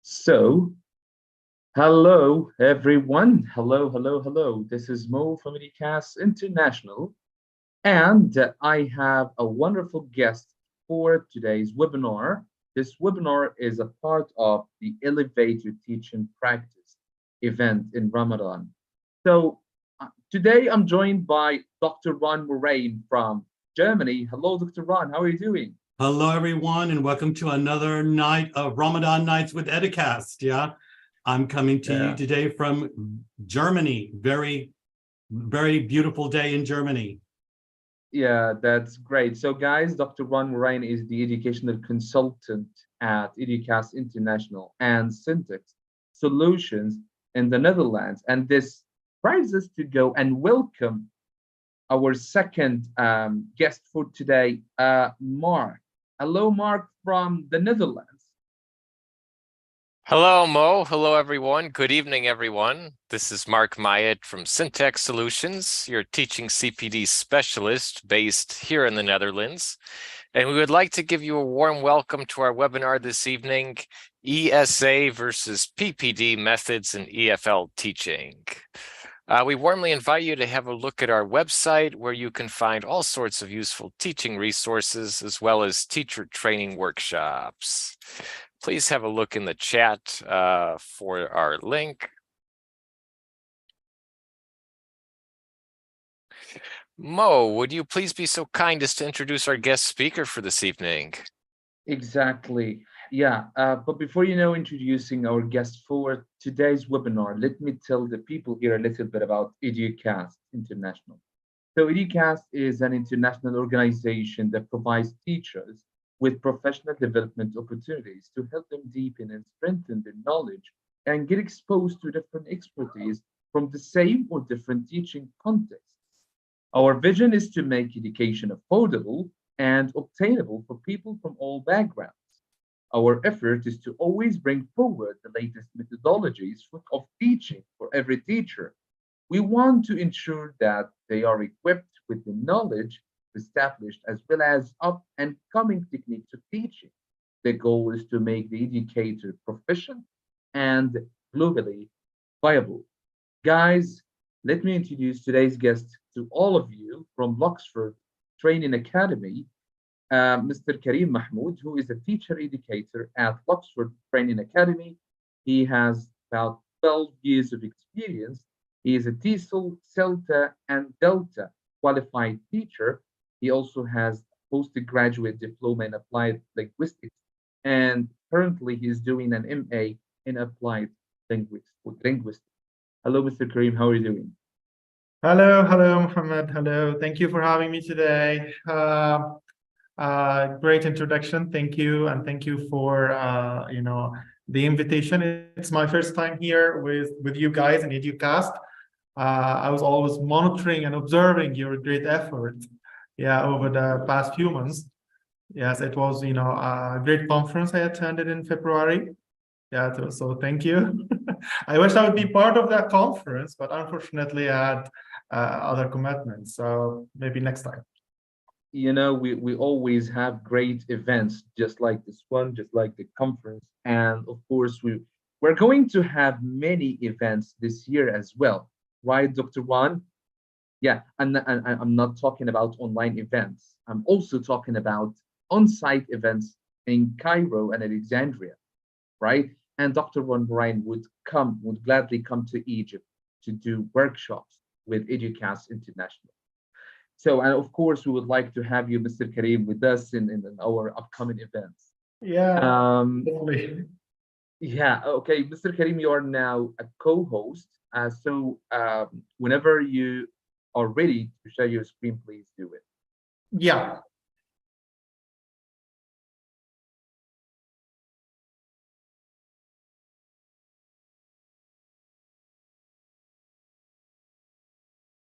So, hello everyone. Hello. This is Mo from Educast International, and I have a wonderful guest for today's webinar. This webinar is a part of the Elevate Your Teaching Practice event in Ramadan. Today I'm joined by Dr. Ron Moraine from Germany. Hello, Dr. Ron. How are you doing? Hello, everyone, and welcome to another night of Ramadan Nights with Educast. Yeah, I'm coming to you today from Germany. Very beautiful day in Germany. Yeah, that's great. So, guys, Dr. Ron Moraine is the educational consultant at Educast International and Syntax Solutions in the Netherlands. And this drives us to go and welcome our second guest for today, Mark. Hello, Mark from the Netherlands. Hello, Mo. Hello, everyone. Good evening, everyone. This is Mark Myatt from Syntax Solutions, your teaching CPD specialist based here in the Netherlands. And we would like to give you a warm welcome to our webinar this evening, ESA versus PPD Methods in EFL Teaching. We warmly invite you to have a look at our website where you can find all sorts of useful teaching resources as well as teacher training workshops. Please have a look in the chat for our link. Mo, would you please be so kind as to introduce our guest speaker for this evening? Exactly. Yeah, but before introducing our guest for today's webinar, let me tell the people here a little bit about Educast International. So Educast is an international organization that provides teachers with professional development opportunities to help them deepen and strengthen their knowledge and get exposed to different expertise from the same or different teaching contexts. Our vision is to make education affordable and obtainable for people from all backgrounds. Our effort is to always bring forward the latest methodologies of teaching for every teacher. We want to ensure that they are equipped with the knowledge established as well as up and coming techniques of teaching. The goal is to make the educator proficient and globally viable. Guys, let me introduce today's guest to all of you from Luxford Training Academy, Mr. Karim Mahmoud, who is a teacher educator at Luxford Training Academy. He has about 12 years of experience. He is a TESOL, CELTA, and Delta qualified teacher. He also has postgraduate diploma in applied linguistics, and currently he is doing an MA in applied linguistics. Hello, Mr. Karim. How are you doing? Hello, Muhammad. Hello. Thank you for having me today. Great introduction. Thank you, and thank you for the invitation. It's my first time here with you guys in Educast. I was always monitoring and observing your great effort, over the past few months. Yes, it was a great conference I attended in February. So thank you. I wish I would be part of that conference, but unfortunately I had other commitments. So maybe next time. We always have great events just like this one, just like the conference. And of course, we're going to have many events this year as well, right, Dr. Wan? Yeah, and I'm not talking about online events. I'm also talking about on-site events in Cairo and Alexandria, right? And Dr. Ron Moraine would gladly come to Egypt to do workshops with Educast International. So, and of course, we would like to have you, Mr. Karim, with us in our upcoming events. Definitely. Yeah, okay, Mr. Karim, you are now a co-host. Whenever you are ready to share your screen, please do it. Yeah.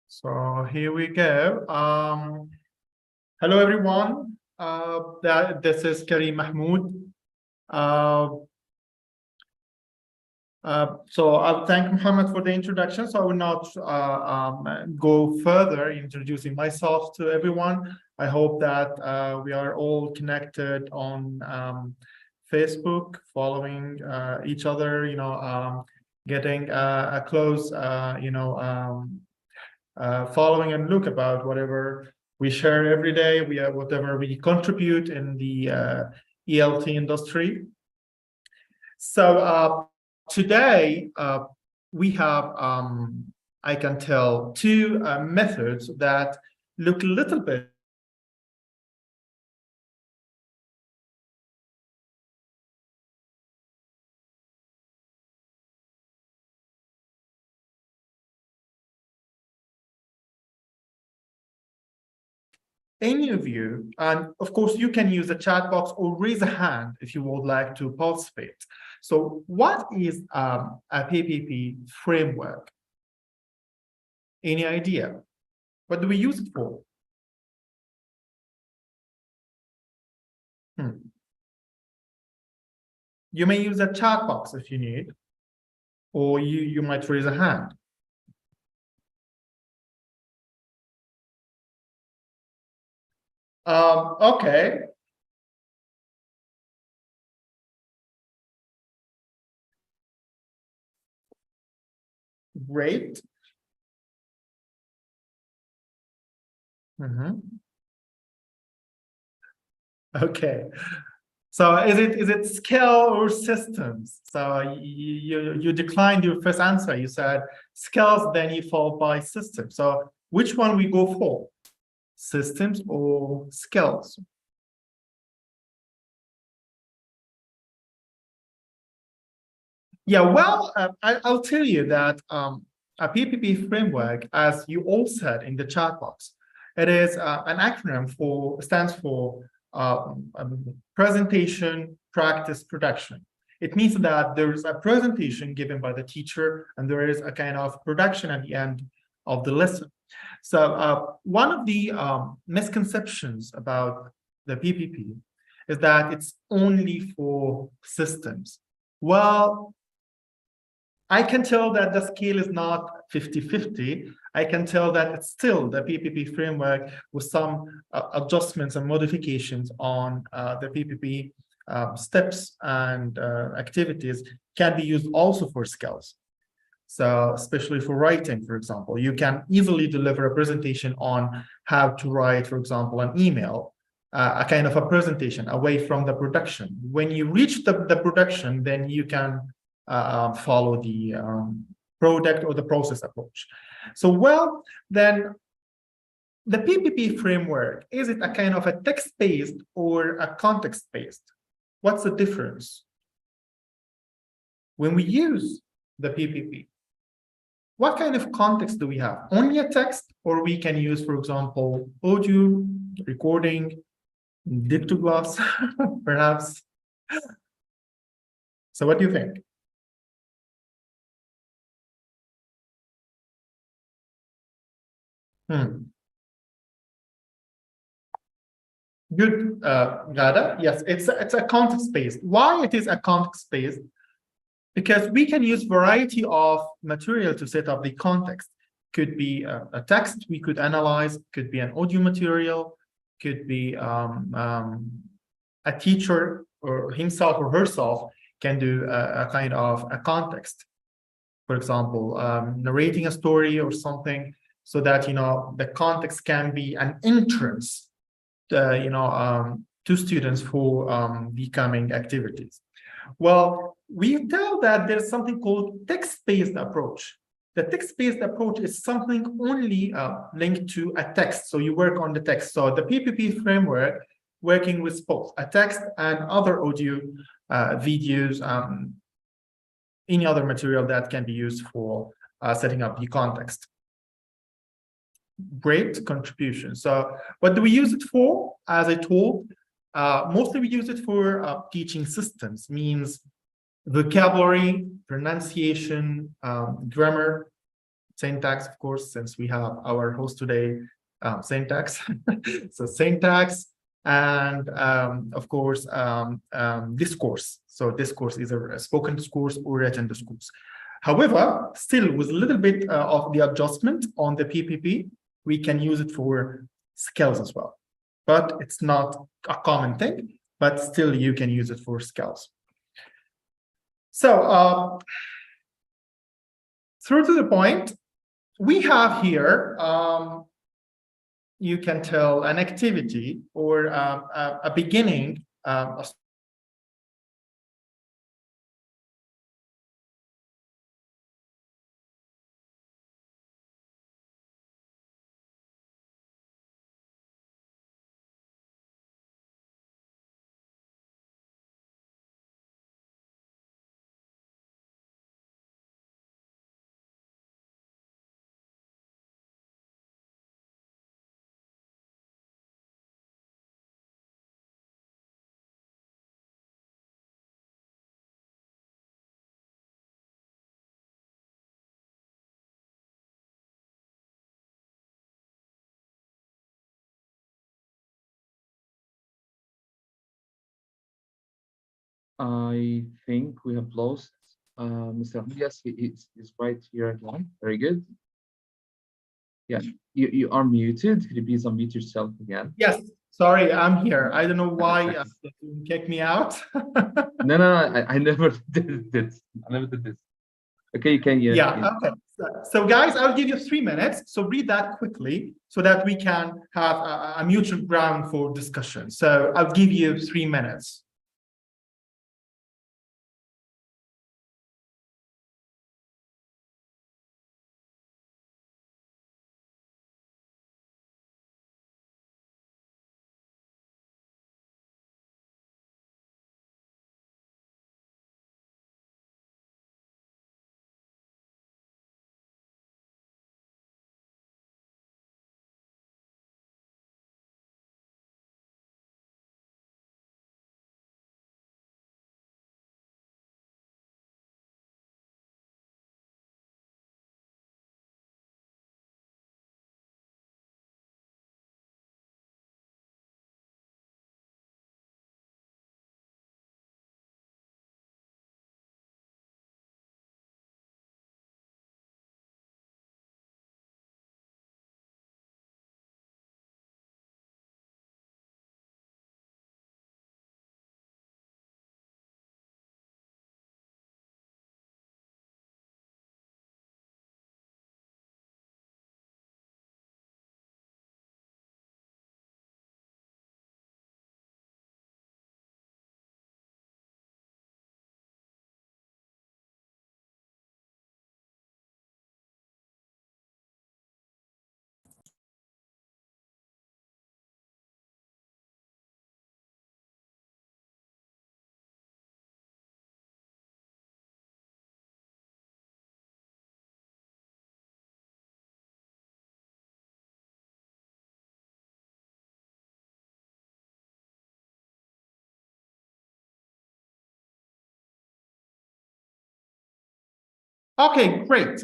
So here we go. Hello, everyone. This is Karim Mahmoud. So I'll thank Muhammad for the introduction. So I will not go further introducing myself to everyone. I hope that we are all connected on Facebook, following each other, getting a close, following and look about whatever we share every day, whatever we contribute in the ELT industry. So today we have, I can tell, two methods that look a little bit any of you, and of course you can use the chat box or raise a hand if you would like to participate. So what is a PPP framework? Any idea? What do we use it for? You may use a chat box if you need, or you might raise a hand. Okay. Great. Okay. So is it skill or systems? So you declined your first answer. You said skills, then you followed by systems. So which one we go for? Systems or skills? Yeah, well, I'll tell you that a PPP framework, as you all said in the chat box, it is an acronym stands for presentation, practice, production. It means that there is a presentation given by the teacher, and there is a kind of production at the end of the lesson. So one of the misconceptions about the PPP is that it's only for systems. Well, I can tell that the scale is not 50-50. I can tell that it's still the PPP framework with some adjustments and modifications on the PPP steps and activities can be used also for skills. So especially for writing, for example, you can easily deliver a presentation on how to write, for example, an email, a kind of a presentation away from the production. When you reach the production, then you can follow the product or the process approach. So, well, then the PPP framework, is it a kind of a text-based or a context-based? What's the difference? When we use the PPP, what kind of context do we have? Only a text, or we can use, for example, audio, recording, dictogloss, perhaps? So what do you think? Good, Gada. Yes, it's a context-based. Why it is a context-based? Because we can use variety of material to set up the context. Could be a text we could analyze, could be an audio material, could be a teacher or himself or herself can do a kind of a context. For example, narrating a story or something, so that the context can be an entrance to students for becoming activities. Well, we tell that there's something called text-based approach. The text-based approach is something only linked to a text. So you work on the text. So the PPP framework, working with both a text and other audio, videos, any other material that can be used for setting up the context. Great contribution. So what do we use it for? As I told, mostly we use it for teaching systems, means vocabulary, pronunciation, grammar, syntax, of course, since we have our host today, syntax. So syntax, and of course, discourse. So discourse is a spoken discourse or written discourse. However, still with a little bit of the adjustment on the PPP, we can use it for skills as well. But it's not a common thing. but still you can use it for skills. So through to the point, we have here, you can tell an activity or a beginning, I think we have lost Mr. Yes, he's right here again. Very good. Yeah, you are muted. Could you please unmute yourself again? yes, sorry, I'm here. I don't know why you kicked me out. No, I never did this. I never did this. Okay, you can, yeah. Yeah, okay. So guys, I'll give you 3 minutes. So read that quickly so that we can have a mutual ground for discussion. So I'll give you 3 minutes. Okay, great.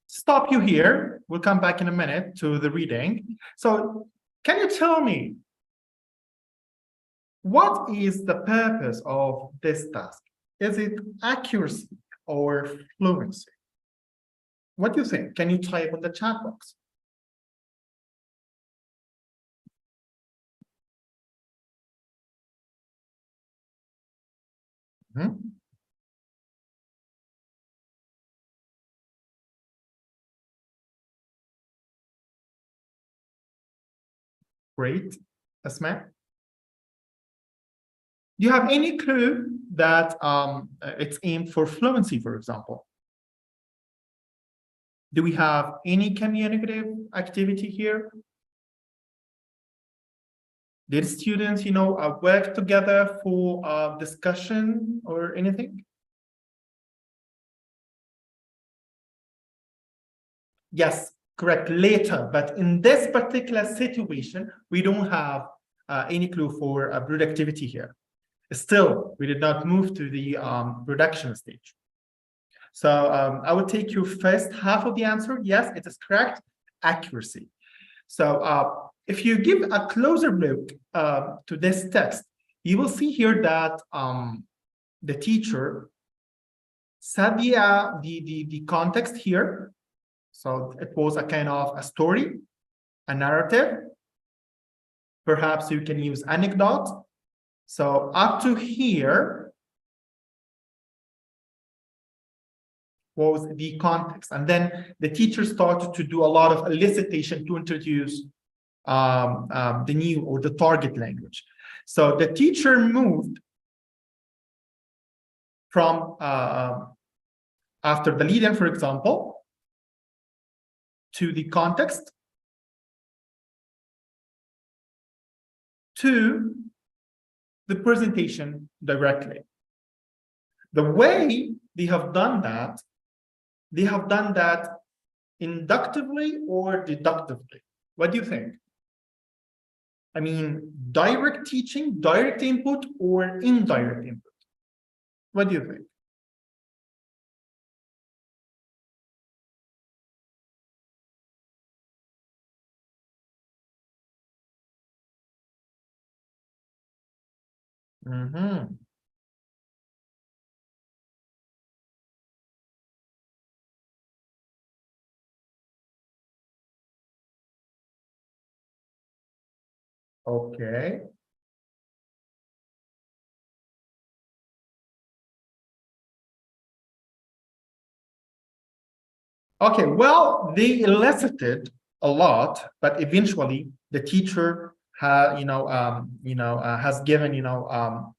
Stop you here. We'll come back in a minute to the reading. So can you tell me, what is the purpose of this task? Is it accuracy or fluency? What do you think? Can you type on the chat box? Hmm? Great. Asma? Do you have any clue that it's aimed for fluency, for example? Do we have any communicative activity here? Did students, work together for discussion or anything? Yes, correct, later. But in this particular situation, we don't have any clue for productivity here. Still, we did not move to the production stage. So I will take your first half of the answer. Yes, it is correct, accuracy. So if you give a closer look to this text, you will see here that the teacher set the context here. So it was a kind of a story, a narrative. Perhaps you can use anecdote, So up to here was the context. And then the teacher started to do a lot of elicitation to introduce the new or the target language. So the teacher moved from after the lead-in, for example, to the context, to the presentation directly. The way they have done that inductively or deductively. What do you think? I mean, direct teaching, direct input, or indirect input? What do you think? Mm-hmm. Okay. Okay, well, they elicited a lot, but eventually the teacher has given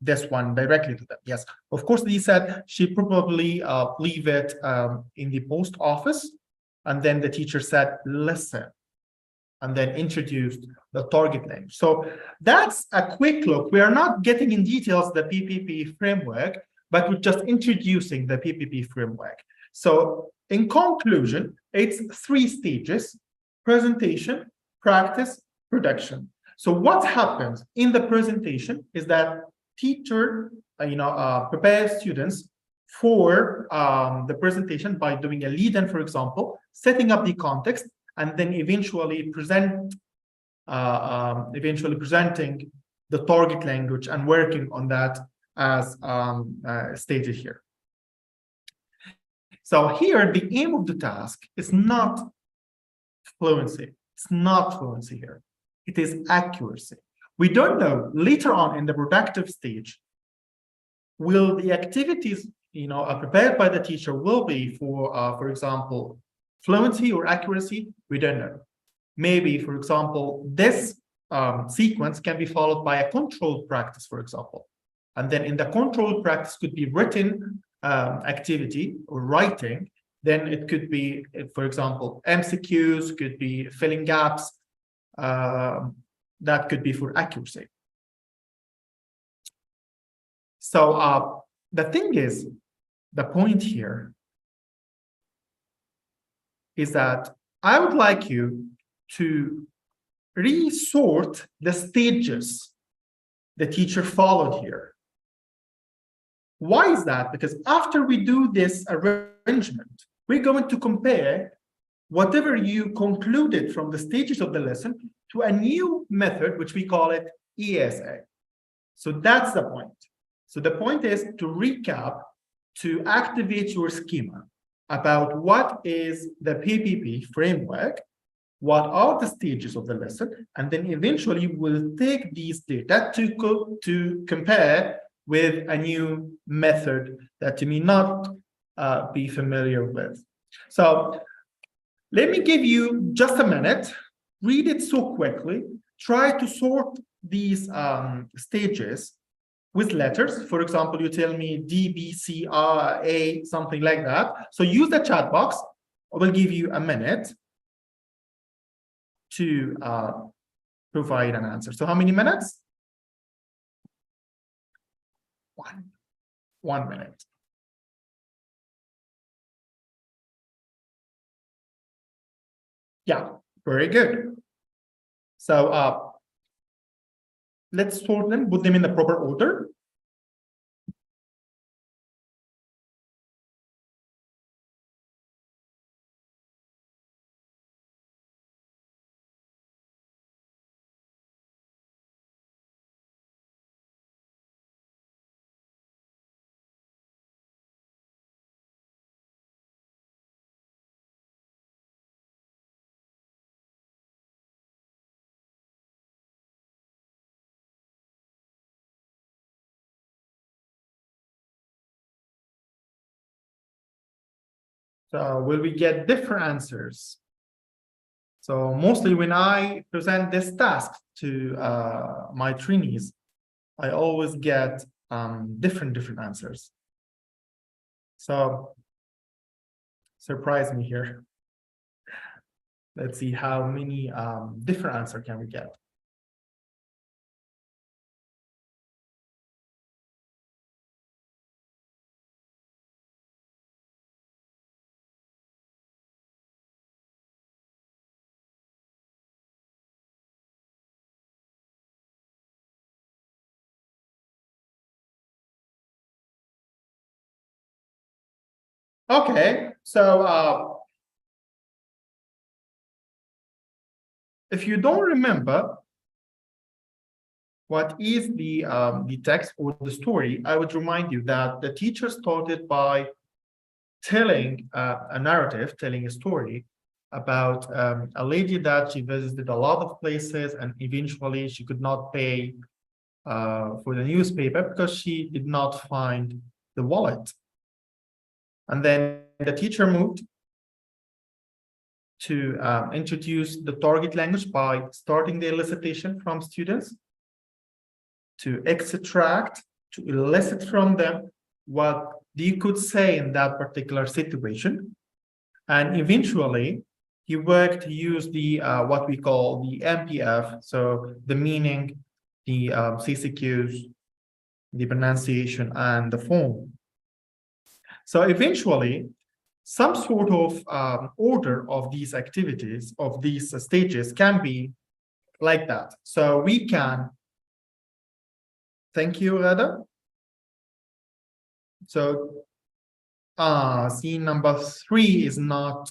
this one directly to them. Yes, of course, they said she probably leave it in the post office, and then the teacher said, listen, and then introduced the target language. So that's a quick look. We are not getting in details the PPP framework, but we're just introducing the PPP framework. So in conclusion, it's 3 stages: presentation, practice, production. So what happens in the presentation is that teacher prepares students for the presentation by doing a lead-in, for example, setting up the context, and then eventually presenting the target language and working on that as stated here. So here, the aim of the task is not fluency. It's not fluency here. It is accuracy. We don't know later on in the productive stage, will the activities prepared by the teacher will be for example, fluency or accuracy? We don't know. Maybe, for example, this sequence can be followed by a controlled practice, for example. And then in the controlled practice could be written activity or writing. Then it could be, for example, MCQs, could be filling gaps. That could be for accuracy. So the thing is, the point here is that I would like you to resort the stages the teacher followed here. Why is that? Because after we do this arrangement, we're going to compare whatever you concluded from the stages of the lesson to a new method, which we call it ESA. So that's the point. So the point is to recap, to activate your schema about what is the PPP framework, what are the stages of the lesson, and then eventually we'll take these data to compare with a new method that you may not be familiar with. So let me give you just a minute, read it so quickly, try to sort these stages with letters. For example, you tell me D, B, C, R, A, something like that. So use the chat box. I will give you a minute to provide an answer. So how many minutes? 1 minute. Yeah, very good. So let's sort them, put them in the proper order. So will we get different answers? So mostly when I present this task to my trainees, I always get different answers. So surprise me here. Let's see how many different answers can we get. Okay, so if you don't remember what is the text or the story, I would remind you that the teacher started by telling a narrative, telling a story about a lady that she visited a lot of places, and eventually she could not pay for the newspaper because she did not find the wallet. And then the teacher moved to introduce the target language by starting the elicitation from students, to extract, to elicit from them what you could say in that particular situation. And eventually, he worked to use the what we call the MPF, so the meaning, the CCQs, the pronunciation, and the form. So eventually, some sort of order of these activities, of these stages, can be like that. So we can, thank you, Rada. So scene number 3 is not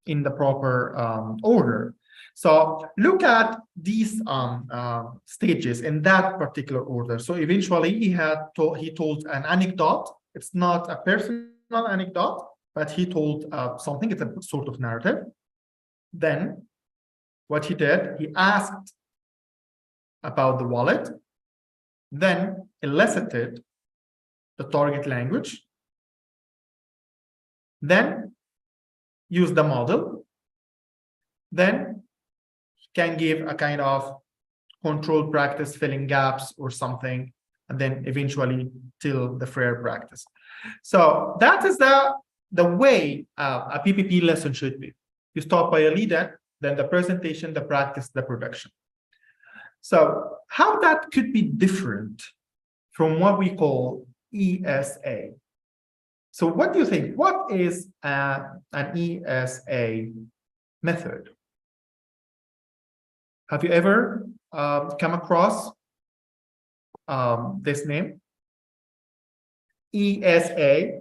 in the proper order. So look at these stages in that particular order. So eventually he told an anecdote. It's not a personal anecdote, but he told something. It's a sort of narrative. Then what he did, he asked about the wallet, then elicited the target language, then use the model, then can give a kind of controlled practice, filling gaps or something, and then eventually till the fair practice. So that is the way a PPP lesson should be. You start by a lead-in, then the presentation, the practice, the production. So how that could be different from what we call ESA? So what do you think? What is an ESA method? Have you ever come across this name? ESA,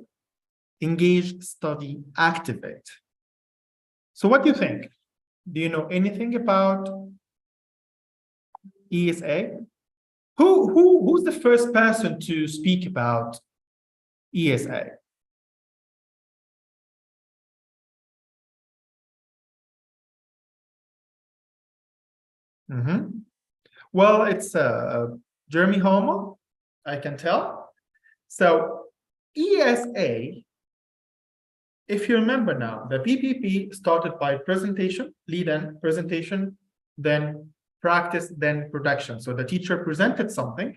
engage, study, activate. So what do you think? Do you know anything about ESA? Who's the first person to speak about ESA? Well, it's Jeremy Homer, I can tell. So ESA, if you remember now, the PPP started by presentation, lead-in, presentation, then practice, then production. So the teacher presented something,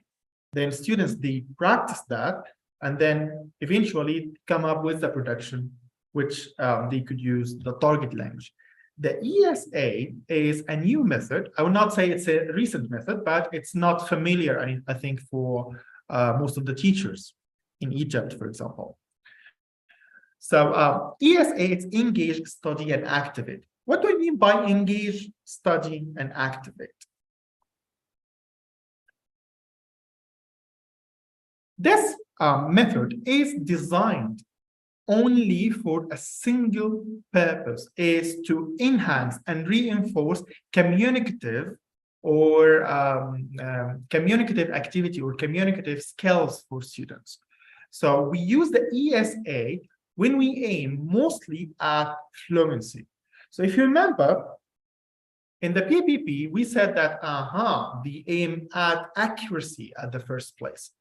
then students, they practiced that, and then eventually come up with the production, which they could use the target language. The ESA is a new method. I would not say it's a recent method, but it's not familiar, I think, for most of the teachers in Egypt, for example. So ESA, it's engage, study, and activate. What do I mean by engage, study, and activate? This method is designed only for a single purpose, is to enhance and reinforce communicative or communicative activity or communicative skills for students. So we use the ESA when we aim mostly at fluency. So if you remember, in the PPP, we said that the aim at accuracy at the first place.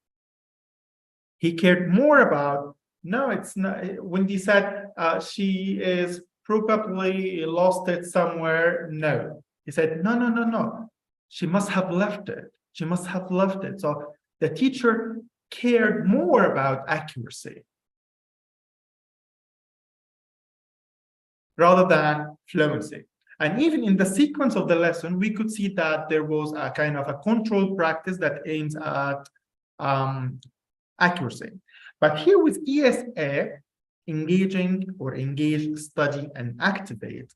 He cared more about No, it's not. When they said she is probably lost it somewhere, no. He said, no, no, no, no. She must have left it. She must have left it. So the teacher cared more about accuracy rather than fluency. And even in the sequence of the lesson, we could see that there was a kind of a controlled practice that aims at accuracy. But here with ESA, engaging or engage, study, and activate,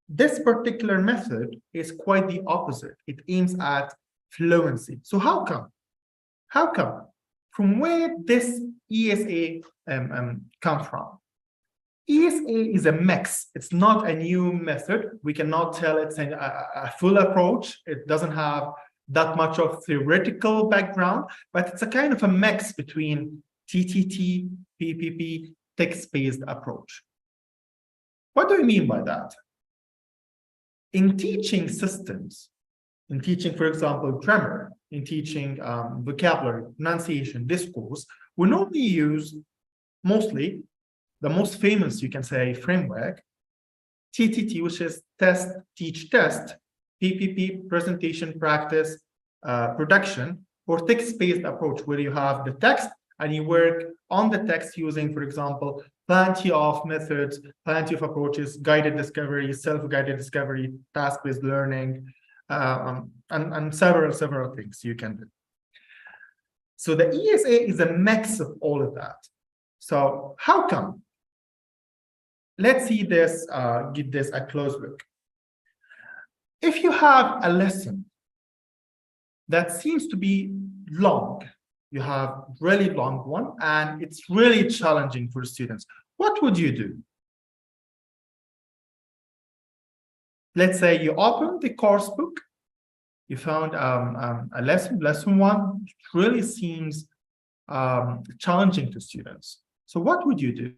this particular method is quite the opposite. It aims at fluency. So how come? How come? From where this ESA come from? ESA is a mix. It's not a new method. We cannot tell it's a full approach. It doesn't have that much of theoretical background, but it's a kind of a mix between TTT, PPP, text-based approach. What do I mean by that? In teaching systems, in teaching, for example, grammar, in teaching vocabulary, pronunciation, discourse, we normally use mostly the most famous, you can say, framework, TTT, which is test, teach, test, PPP, presentation, practice, production, or text-based approach, where you have the text and you work on the text using, for example, plenty of methods, plenty of approaches, guided discovery, self-guided discovery, task-based learning, and several things you can do. So the ESA is a mix of all of that. So how come? Let's see this, give this a close look. If you have a lesson that seems to be long, you have really long one, and it's really challenging for students, what would you do? Let's say you open the course book, you found a lesson one, it really seems challenging to students. So what would you do?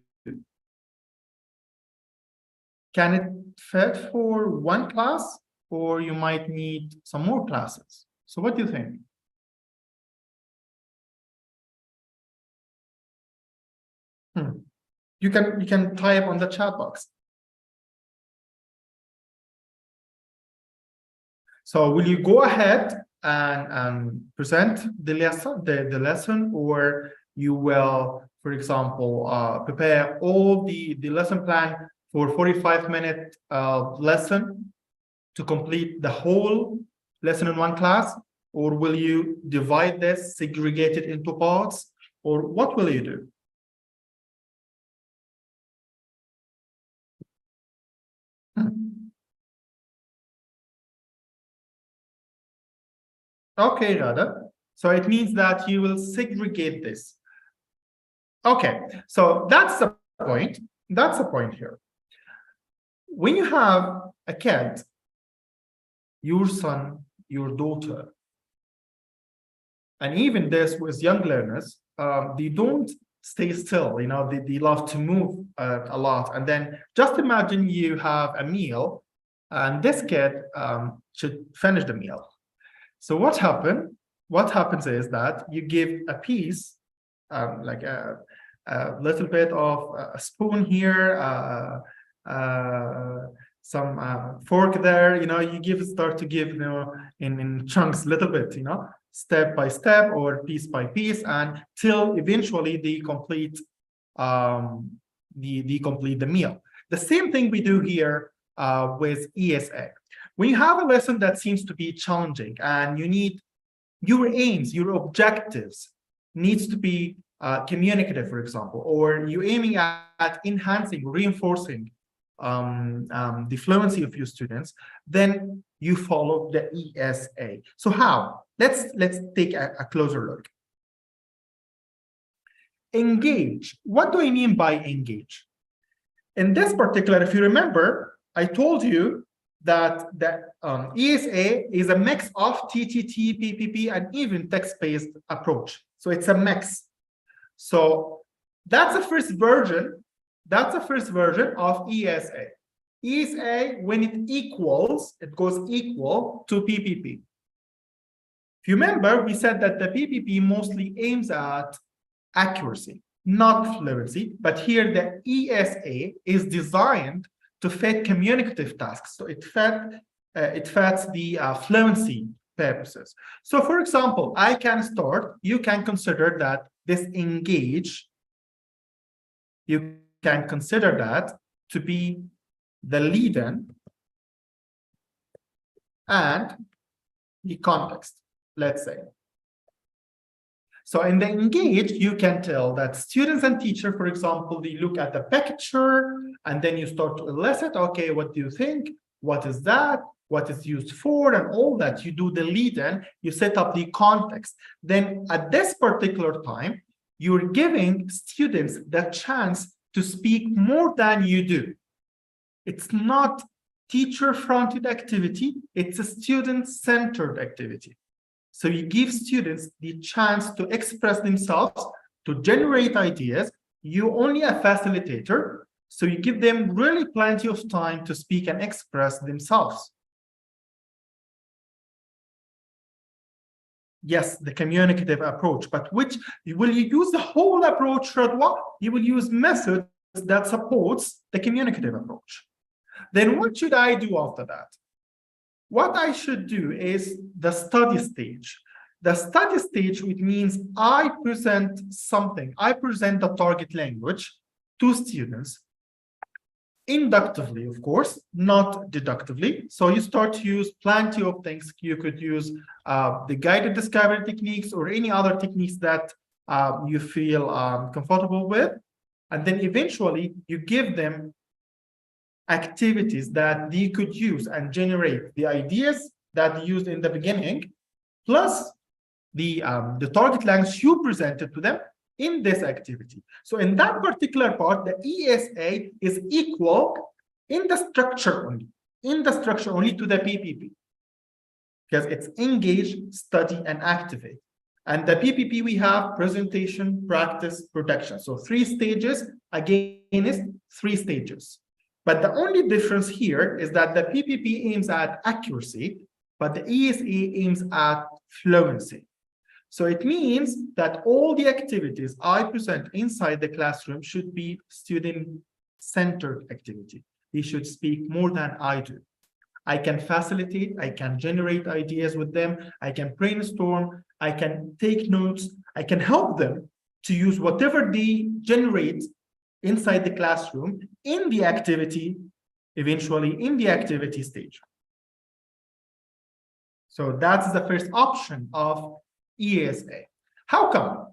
Can it fit for one class, or you might need some more classes? So what do you think? You can type on the chat box. So will you go ahead and present the lesson, or you will, for example, prepare all the lesson plan for 45-minute lesson to complete the whole lesson in one class? Or will you divide this, segregate it into parts? Or what will you do? Okay, Radha. So it means that you will segregate this. Okay, so that's the point. That's the point here. When you have a kid, your son, your daughter, and even this with young learners, they don't stay still, you know, they love to move a lot. And then just imagine you have a meal and this kid should finish the meal. So what happens is that you give a piece, like a little bit of a spoon here, some fork there, you know, you start to give, you know, in chunks, little bit, you know, step by step or piece by piece, and till eventually they complete the meal. The same thing we do here with ESA. When you have a lesson that seems to be challenging and you need your aims, your objectives needs to be communicative, for example, or you're aiming at enhancing, reinforcing the fluency of your students, then you follow the ESA. So how? Let's take a closer look. Engage. What do I mean by engage? In this particular, if you remember, I told you that the ESA is a mix of TTT, PPP, and even text-based approach. So it's a mix. So that's the first version. That's the first version of ESA. ESA, when it goes equal to PPP. If you remember, we said that the PPP mostly aims at accuracy. not fluency, but here the ESA is designed to fit communicative tasks. So it fits the fluency purposes. So for example, I can start, you can consider that this engage, you can consider that to be the lead-in and the context, let's say. So in the engage, you can tell that students and teacher, for example, they look at the picture and then you start to elicit, okay, what do you think? What is that? What is used for? And all that. You do the lead-in, you set up the context. Then at this particular time, you're giving students the chance to speak more than you do. It's not teacher-fronted activity, it's a student-centered activity. So you give students the chance to express themselves, to generate ideas. You're only a facilitator, so you give them really plenty of time to speak and express themselves. Yes, the communicative approach, but which will you use the whole approach, Radwa? You will use methods that supports the communicative approach. Then what should I do after that? What I should do is the study stage. The study stage, which means I present something. I present the target language to students inductively, of course, not deductively. So you start to use plenty of things. You could use the guided discovery techniques or any other techniques that you feel comfortable with. And then eventually you give them activities that they could use and generate the ideas that they used in the beginning, plus the target language you presented to them in this activity. So in that particular part, the ESA is equal in the structure only, to the PPP, because it's engage, study, and activate. And the PPP, we have presentation, practice, production. So 3 stages, again, is 3 stages. But the only difference here is that the PPP aims at accuracy, but the ESA aims at fluency. So it means that all the activities I present inside the classroom should be student-centered activity. They should speak more than I do. I can facilitate, I can generate ideas with them, I can brainstorm, I can take notes, I can help them to use whatever they generate inside the classroom in the activity, eventually in the activity stage. So that's the first option of ESA. How come?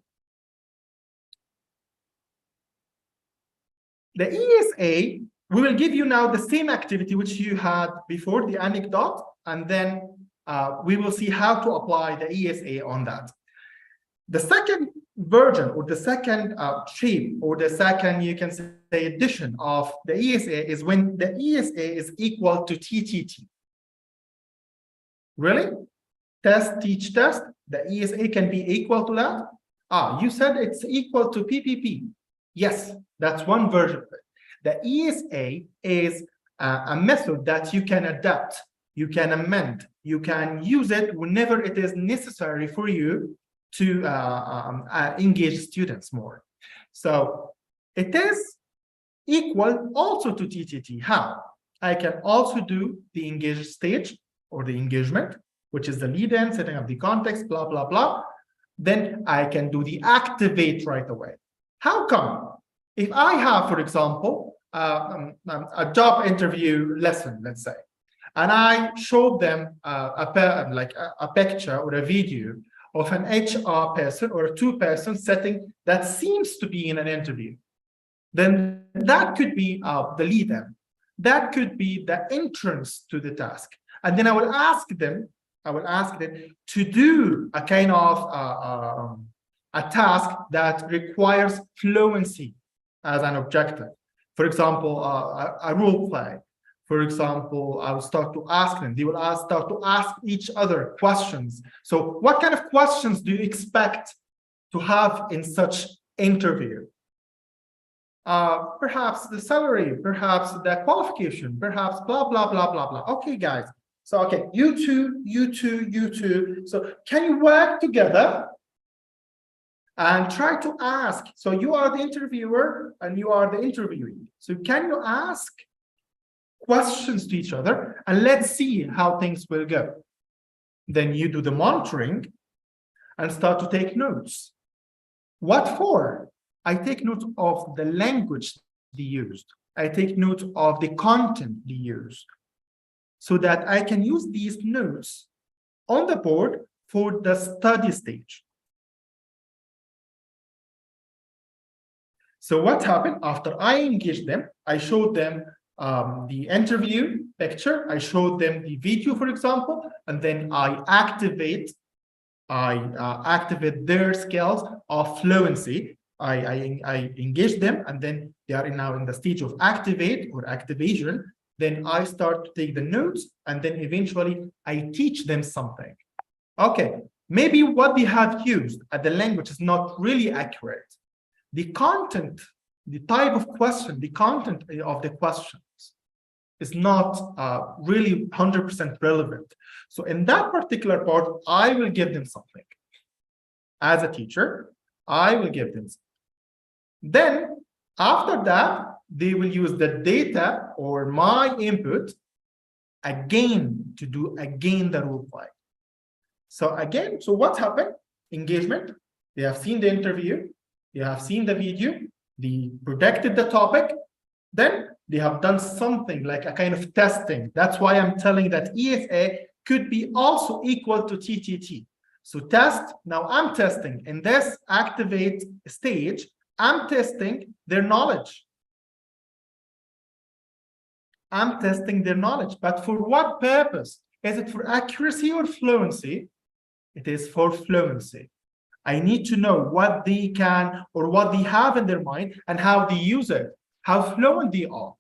The ESA, we will give you now the same activity which you had before, the anecdote, and then we will see how to apply the ESA on that. The second version, or the second shape, or the second, you can say, addition of the ESA is when the ESA is equal to TTT. Really? Test, teach, test. The ESA can be equal to that? You said it's equal to PPP. Yes, that's one version of it. The ESA is a method that you can adapt, you can amend, you can use it whenever it is necessary for you to engage students more. So it is equal also to TTT. How? I can also do the engage stage or the engagement, which is the lead-in, setting up the context, blah, blah, blah. Then I can do the activate right away. How come? If I have, for example, a job interview lesson, let's say, and I showed them a picture or a video of an HR person or a 2-person setting that seems to be in an interview, then that could be the lead-in. That could be the entrance to the task. And then I will ask them to do a kind of a task that requires fluency as an objective. For example, a role play. For example, I will start to ask them. They will start to ask each other questions. So what kind of questions do you expect to have in such interview? Perhaps the salary, perhaps the qualification, perhaps blah, blah, blah, blah, blah. Okay, guys. So, okay, you two. So can you work together and try to ask. So you are the interviewer and you are the interviewee. So can you ask questions to each other and let's see how things will go. Then you do the monitoring and start to take notes. What for? I take note of the language they used. I take note of the content they used so that I can use these notes on the board for the study stage. So what happened after I engaged them? I showed them the interview picture. I showed them the video, for example, and then I activate their skills of fluency. I engage them, and then they are now in the stage of activate or activation. Then I start to take the notes, and then eventually I teach them something. Okay, maybe what they have used at the language is not really accurate. The content, the type of question, the content of the questions is not really 100% relevant. So in that particular part, I will give them something. As a teacher, I will give them something. Then after that, they will use the data or my input again to do again the role play. So again, so what happened? Engagement. They have seen the interview. They have seen the video. They predicted the topic. Then they have done something like a kind of testing. That's why I'm telling that ESA could be also equal to TTT. So test, now I'm testing. In this activate stage, I'm testing their knowledge. I'm testing their knowledge. But for what purpose? Is it for accuracy or fluency? It is for fluency. I need to know what they can or what they have in their mind and how they use it, how fluent they are.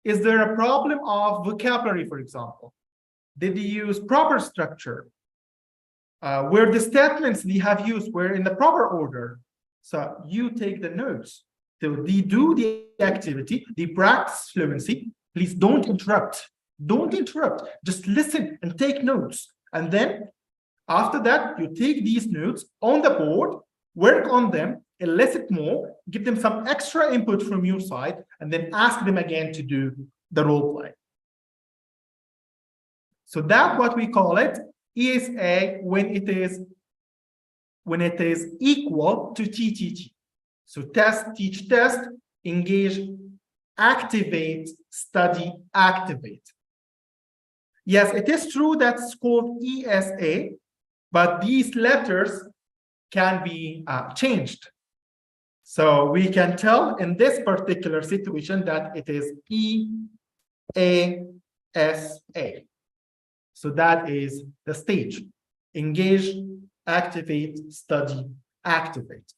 Is there a problem of vocabulary, for example? Did they use proper structure? Were the statements they have used were in the proper order? So you take the notes. So they do the activity, they practice fluency. Please don't interrupt. Don't interrupt. Just listen and take notes. And then after that, you take these notes on the board, work on them, elicit more, give them some extra input from your side, and then ask them again to do the role play. So that's what we call it ESA when it is equal to TTT. So test, teach, test, engage, activate, study, activate. Yes, it is true that it's called ESA, but these letters can be changed. So we can tell in this particular situation that it is EASA. So that is the stage. Engage, activate, study, activate.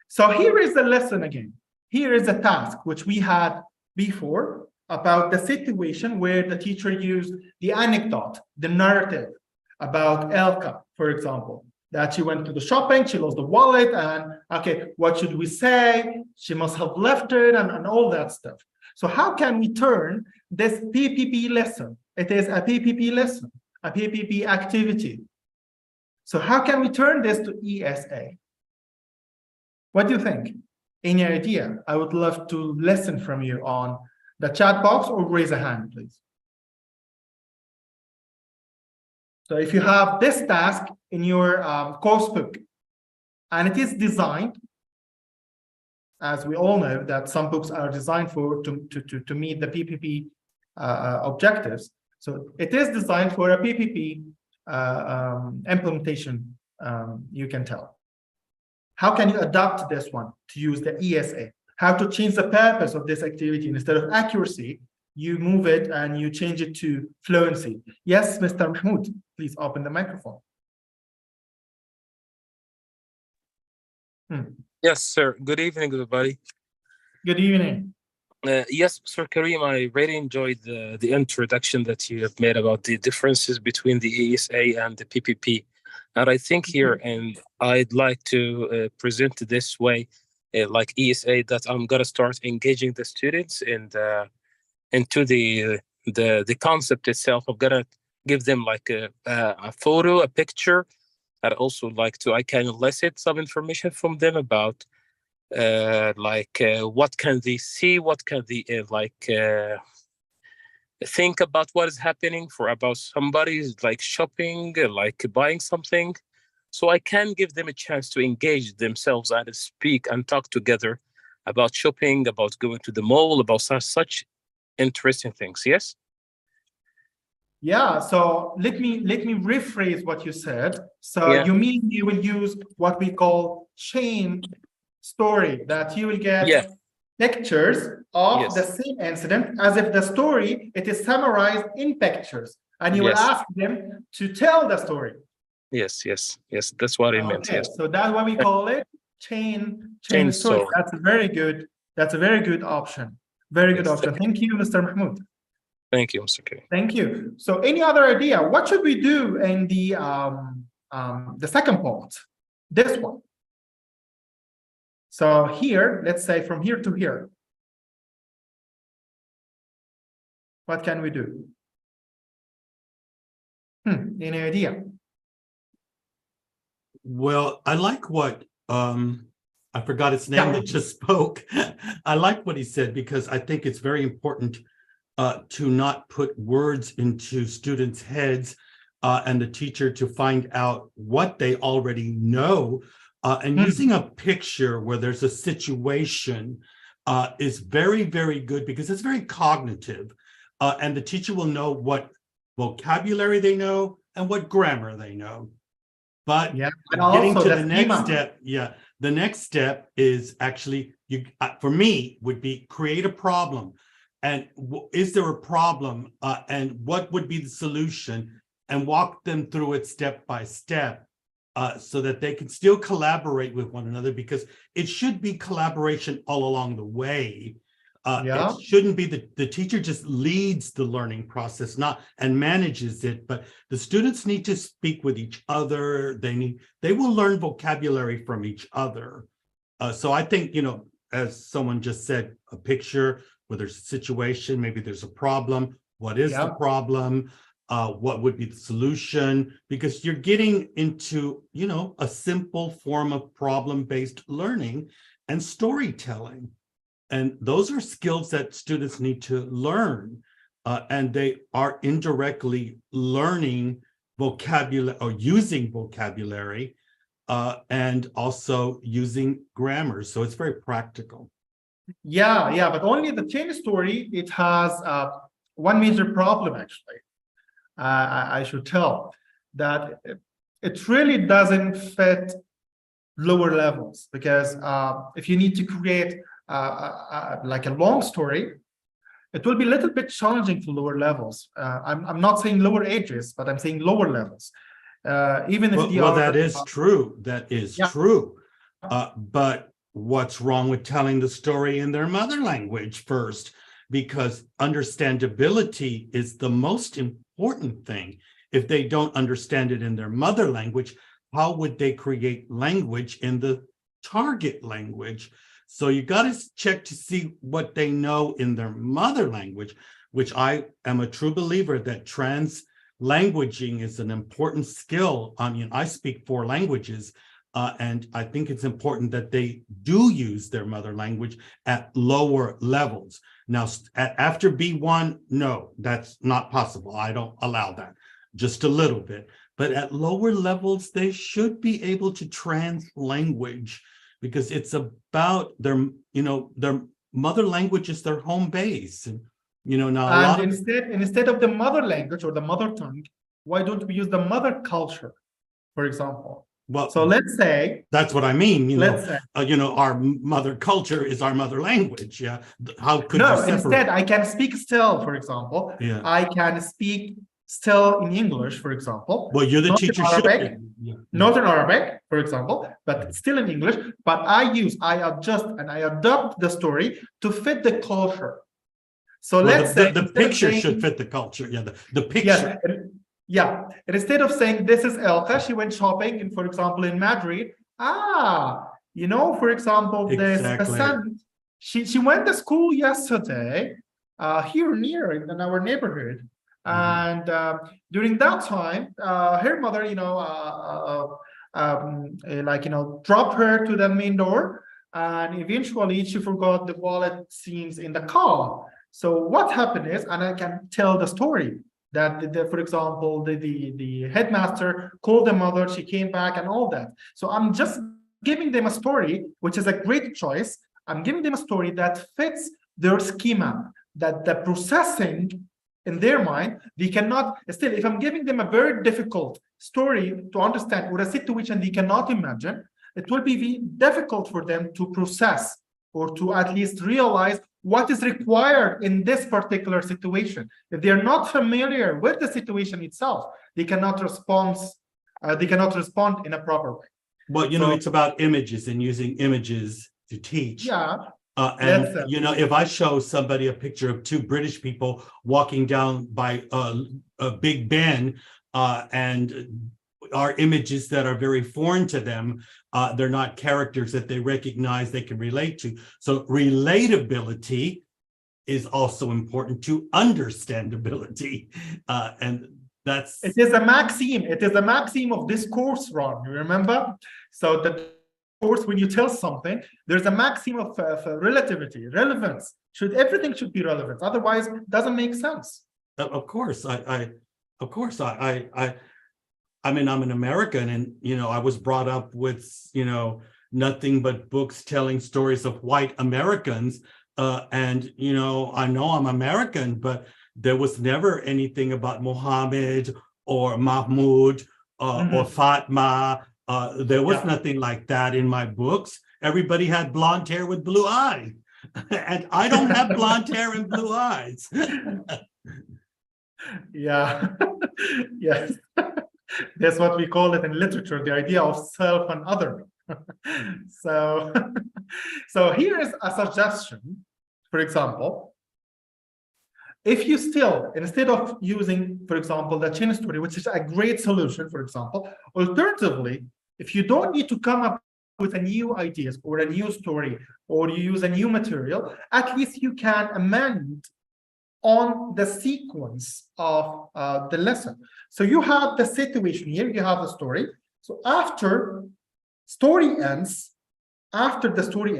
So here is the lesson again. Here is a task which we had before about the situation where the teacher used the anecdote, the narrative about Elka, for example, that she went to the shopping, she lost the wallet, and okay, what should we say? She must have left it, and all that stuff. So how can we turn this PPP lesson? It is a PPP lesson, a PPP activity. So how can we turn this to ESA? What do you think? Any idea? I would love to listen from you on the chat box or raise a hand, please. So if you have this task in your course book, and it is designed, as we all know that some books are designed to meet the PPP objectives. So it is designed for a PPP implementation, you can tell. How can you adapt this one to use the ESA? How to change the purpose of this activity? Instead of accuracy, you move it and you change it to fluency. Yes, Mr. Mahmoud, please open the microphone. Yes, sir. Good evening, everybody. Good evening. Yes, Mr. Kareem, I really enjoyed the introduction that you have made about the differences between the ESA and the PPP. And I think here, and I'd like to present it this way, like ESA, that I'm gonna start engaging the students and into the concept itself. I'm gonna give them like a photo, a picture. I'd also like to, I can elicit some information from them about what can they see, what can they think about what is happening for about somebody's like shopping, like buying something. So I can give them a chance to engage themselves and speak and talk together about shopping, about going to the mall, about such interesting things. Yes. Yeah, so let me rephrase what you said. So Yeah. you mean you will use what we call chain story, that you will get Yeah. pictures of the Yes. same incident as if the story, it is summarized in pictures, and you will Yes. ask them to tell the story. Yes. Yes. Yes. That's what I meant. Okay, Yes. so that's what we call it, chain Chain story. story. That's a very good option. Very good Yes. option. Thank you, Mr. Mahmoud. Thank you, Mr. Karim. Thank you. So any other idea? What should we do in the second part? This one. So here, let's say from here to here. What can we do? Any idea? Well, I like what I forgot its name that just spoke. I like what he said because I think it's very important to not put words into students' heads and the teacher to find out what they already know. And using a picture where there's a situation is very, very good because it's very cognitive. And the teacher will know what vocabulary they know and what grammar they know. But getting to the next step, the next step is actually, for me, would be create a problem. And is there a problem? And what would be the solution? And walk them through it step by step so that they can still collaborate with one another, because it should be collaboration all along the way. It shouldn't be the teacher just leads the learning process, and manages it, but the students need to speak with each other. They will learn vocabulary from each other. So I think, as someone just said, a picture where there's a situation, maybe there's a problem. What is the problem? What would be the solution? Because you're getting into, a simple form of problem-based learning and storytelling. And those are skills that students need to learn. And they are indirectly learning vocabulary or using vocabulary and also using grammar. So it's very practical. Yeah, but only the chain story, it has one major problem, actually. I should tell that it really doesn't fit lower levels, because if you need to create like a long story, it will be a little bit challenging for lower levels. I'm not saying lower ages, but I'm saying lower levels. Even if that is true. That is true. But what's wrong with telling the story in their mother language first? Because understandability is the most important thing. If they don't understand it in their mother language, how would they create language in the target language? So you got to check to see what they know in their mother language, which I am a true believer that translanguaging is an important skill. I mean, I speak 4 languages, and I think it's important that they do use their mother language at lower levels. Now, after B1, no, that's not possible. I don't allow that, just a little bit. But at lower levels, they should be able to translanguage, because it's about their mother language is their home base. And, now instead of the mother language or the mother tongue, why don't we use the mother culture, for example? Well, so let's say that's what I mean. Let's say, our mother culture is our mother language. Yeah. How could no? you separate? Instead, I can speak still. For example, I can speak still in English, for example. Well, you're the teacher. Not in Arabic, for example, but still in English. But I adjust and I adapt the story to fit the culture. So let's say the picture should fit the culture. Yeah, the picture. Yeah, and instead of saying this is Elka, she went shopping, for example, in Madrid. For example, this Hassan, she went to school yesterday, here near in our neighborhood. And during that time, her mother, dropped her to the main door, and eventually she forgot the wallet seems in the car. So what happened is, and I can tell the story, that for example, the headmaster called the mother, she came back and all that. So I'm just giving them a story, which is a great choice. I'm giving them a story that fits their schema, that the processing in their mind, they cannot, still, if I'm giving them a very difficult story to understand or a situation they cannot imagine, it will be difficult for them to process or to at least realize what is required in this particular situation. If they're not familiar with the situation itself, they cannot respond. They cannot respond in a proper way. Well, you know, it's about images and using images to teach. Yeah. And you know, if I show somebody a picture of two British people walking down by a Big Ben, and are images that are very foreign to them, they're not characters that they recognize, they can relate to. So relatability is also important to understandability, and that's. It is a maxim. It is a maxim of this course, Ron. You remember? So the course, when you tell something, there's a maxim of relativity, relevance. Everything should be relevant. Otherwise, it doesn't make sense. Of course, I mean, I'm an American, and you know, I was brought up with, you know, nothing but books telling stories of white Americans, and you know I'm American, but there was never anything about Muhammad or Mahmoud or Fatma. There was nothing like that in my books. Everybody had blonde hair with blue eyes, and I don't have blonde hair and blue eyes. Yeah, yes. That's what we call it in literature, the idea of self and other. So, so here is a suggestion. For example, if you still, instead of using, for example, the chain story, which is a great solution, for example, alternatively, if you don't need to come up with a new ideas or a new story, or you use a new material, at least you can amend on the sequence of the lesson. So you have the situation here, you have the story. So after the story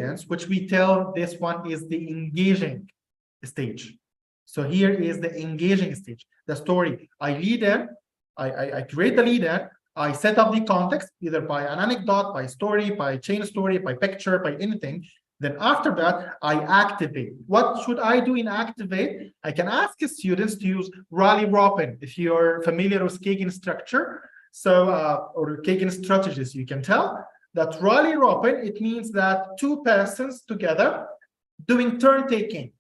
ends, which we tell this one is the engaging stage. So here is the engaging stage, the story. I lead in, I create the lead in, I set up the context, either by an anecdote, by story, by chain story, by picture, by anything. Then after that, I activate. What should I do in activate? I can ask students to use Raleigh-Robin. If you're familiar with Kagan structure, so or Kagan strategies, you can tell that Raleigh-Robin, it means that two persons together doing turn taking.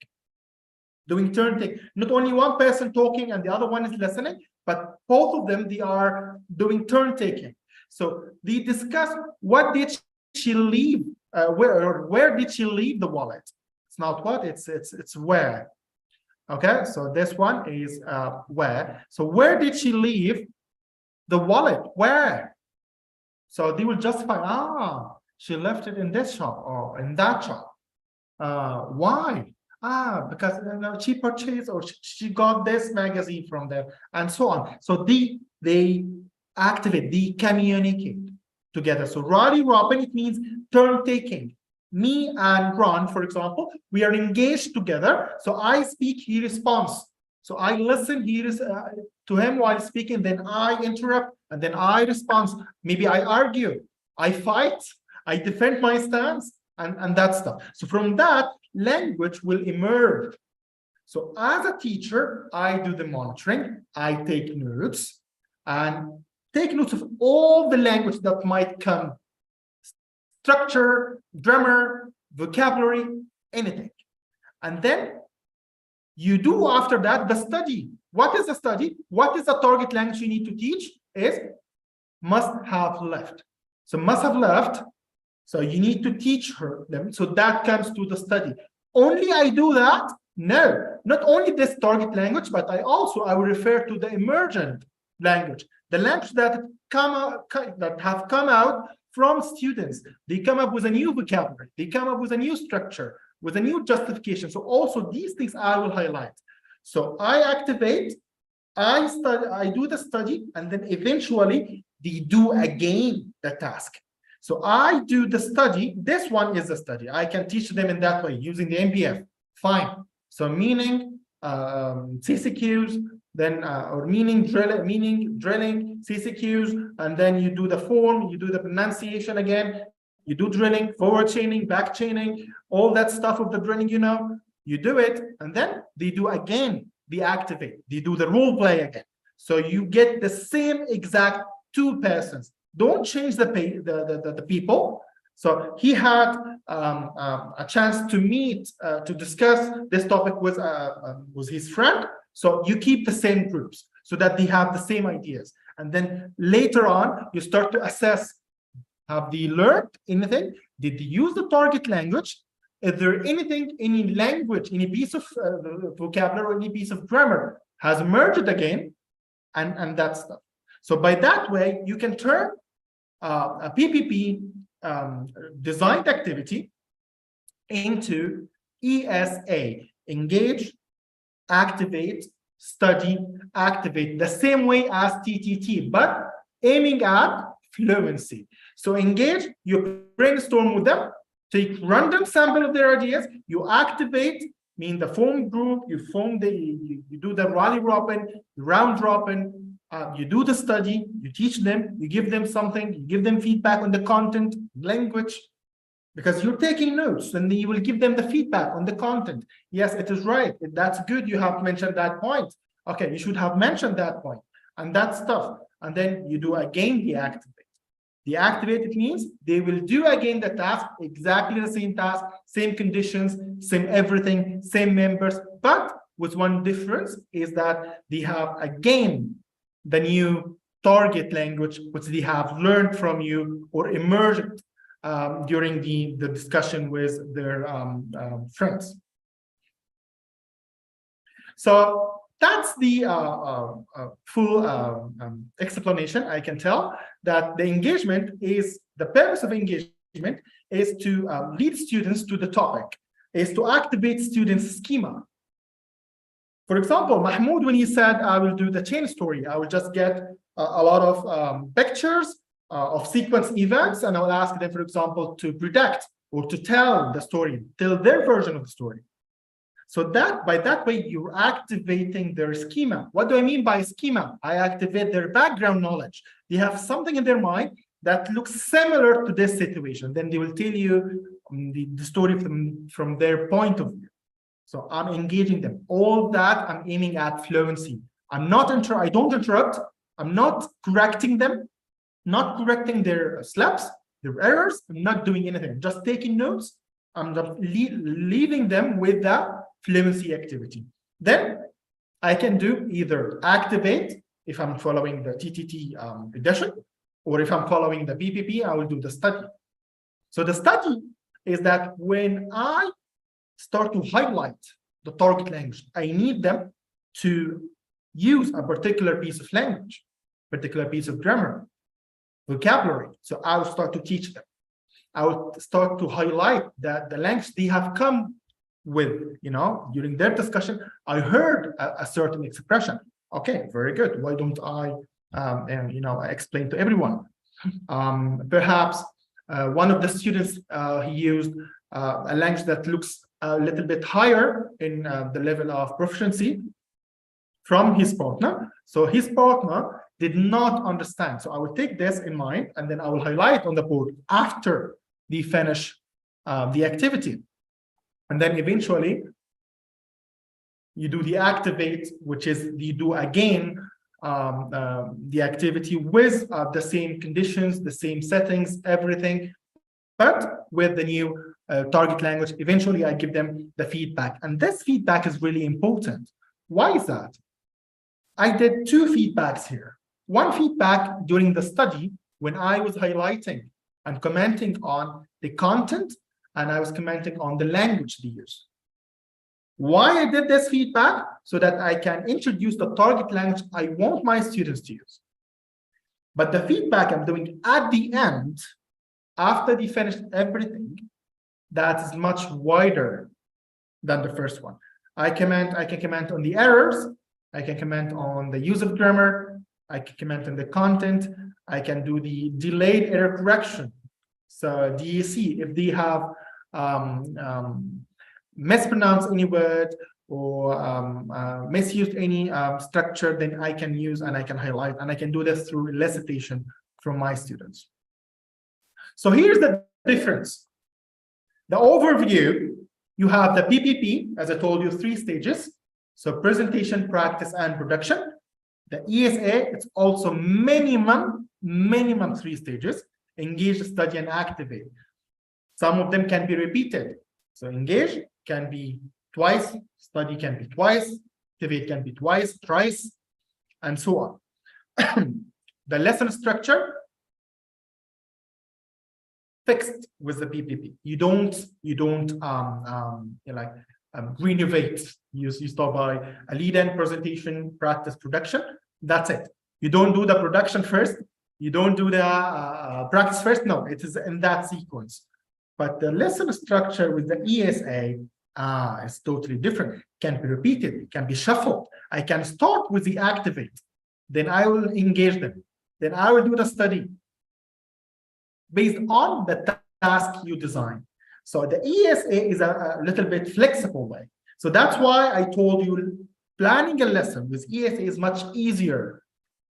Not only one person talking and the other one is listening, but both of them, they are doing turn taking. So they discuss what did she leave. Where did she leave the wallet? It's not what, it's where. Okay, so this one is where. So where did she leave the wallet? Where? So they will justify, she left it in this shop or in that shop. Why? Because she purchased or she got this magazine from there, and so on. So they activate, they communicate together. So Raleigh-Robin, it means turn taking. Me and Ron, for example, we are engaged together. So I speak, he responds. So I listen, to him while speaking, then I interrupt, and then I respond. Maybe I argue, I fight, I defend my stance, and that stuff. So from that, language will emerge. So as a teacher, I do the monitoring, I take notes, and take notes of all the language that might come, structure, grammar, vocabulary, anything. And then you do after that the study. What is the study? What is the target language you need to teach? Is must have left. So must have left. So you need to teach them. So that comes to the study. Only I do that? No, not only this target language, but I will refer to the emergent language, the language that have come out from students. They come up with a new vocabulary. They come up with a new structure, with a new justification. So also these things I will highlight. So I activate, I do the study, and then eventually they do again the task. So I do the study. This one is the study. I can teach them in that way using the MPF. Fine. So meaning CCQs, then or meaning drilling CCQs, and then you do the form, you do the pronunciation again, you do drilling, forward chaining, back chaining, all that stuff of the drilling, you know, you do it, and then they do again, they activate, they do the role play again. So you get the same exact two persons. Don't change the people. So he had a chance to meet, to discuss this topic with his friend. So you keep the same groups so that they have the same ideas. And then later on, you start to assess, have they learned anything? Did they use the target language? Is there anything, any language, any piece of vocabulary, or any piece of grammar has emerged again? And that stuff. So by that way, you can turn a PPP designed activity into ESA, engage, activate, study, activate, the same way as TTT, but aiming at fluency. So engage, you brainstorm with them, take random sample of their ideas, you activate, mean the form group, you form you do the rally robin, round robin, you do the study, you teach them, you give them something, you give them feedback on the content, language, because you're taking notes, and you will give them the feedback on the content. Yes, it is right. That's good. You have mentioned that point. Okay, you should have mentioned that point and that stuff. And then you do again the activate. The activate, it means they will do again the task, exactly the same task, same conditions, same everything, same members, but with one difference is that they have again the new target language which they have learned from you or emerged during the discussion with their friends. So that's the full explanation. I can tell that the engagement is, the purpose of engagement is to lead students to the topic, is to activate students' schema. For example, Mahmoud, when he said, I will do the chain story, I will just get a lot of pictures of sequence events, and I will ask them, for example, to predict or to tell the story, tell their version of the story. So that by that way, you're activating their schema. What do I mean by schema? I activate their background knowledge. They have something in their mind that looks similar to this situation. Then they will tell you the story from their point of view. So I'm engaging them. All that I'm aiming at fluency. I don't interrupt. I'm not correcting them, not correcting their slaps, their errors. I'm not doing anything. I'm just taking notes. I'm just leaving them with the fluency activity. Then I can do either activate if I'm following the TTT edition, or if I'm following the PPP, I will do the study. So the study is that when I start to highlight the target language, I need them to use a particular piece of language, particular piece of grammar, vocabulary. So I will start to teach them. I will start to highlight that the language they have come with, during their discussion, I heard a certain expression. Okay, very good. Why don't I, explain to everyone? Perhaps one of the students, he used a language that looks a little bit higher in the level of proficiency from his partner. So his partner did not understand. So I will take this in mind, and then I will highlight on the board after they finish the activity. And then eventually you do the activate, which is you do again the activity with the same conditions, the same settings, everything, but with the new target language. Eventually I give them the feedback, and this feedback is really important. Why is that? I did two feedbacks here. One feedback during the study when I was highlighting and commenting on the content, and I was commenting on the language they use. Why I did this feedback? So that I can introduce the target language I want my students to use. But the feedback I'm doing at the end, after they finished everything, that is much wider than the first one. I can comment on the errors, I can comment on the use of grammar. I can comment on the content. I can do the delayed error correction. So DAC, if they have mispronounced any word or misused any structure, then I can use and I can highlight, and I can do this through elicitation from my students. So here's the difference. The overview, you have the PPP, as I told you, 3 stages. So presentation, practice, and production. The ESA, it's also minimum 3 stages: engage, study, and activate. Some of them can be repeated. So engage can be twice, study can be twice, activate can be twice, thrice, and so on. The lesson structure, fixed with the PPP. You don't renovate. You start by a lead-in, presentation, practice, production. That's it. You don't do the production first. You don't do the practice first. No, it is in that sequence. But the lesson structure with the ESA is totally different. Can be repeated. It can be shuffled. I can start with the activate. Then I will engage them. Then I will do the study based on the task you design. So the ESA is a little bit flexible way. So that's why I told you planning a lesson with ESA is much easier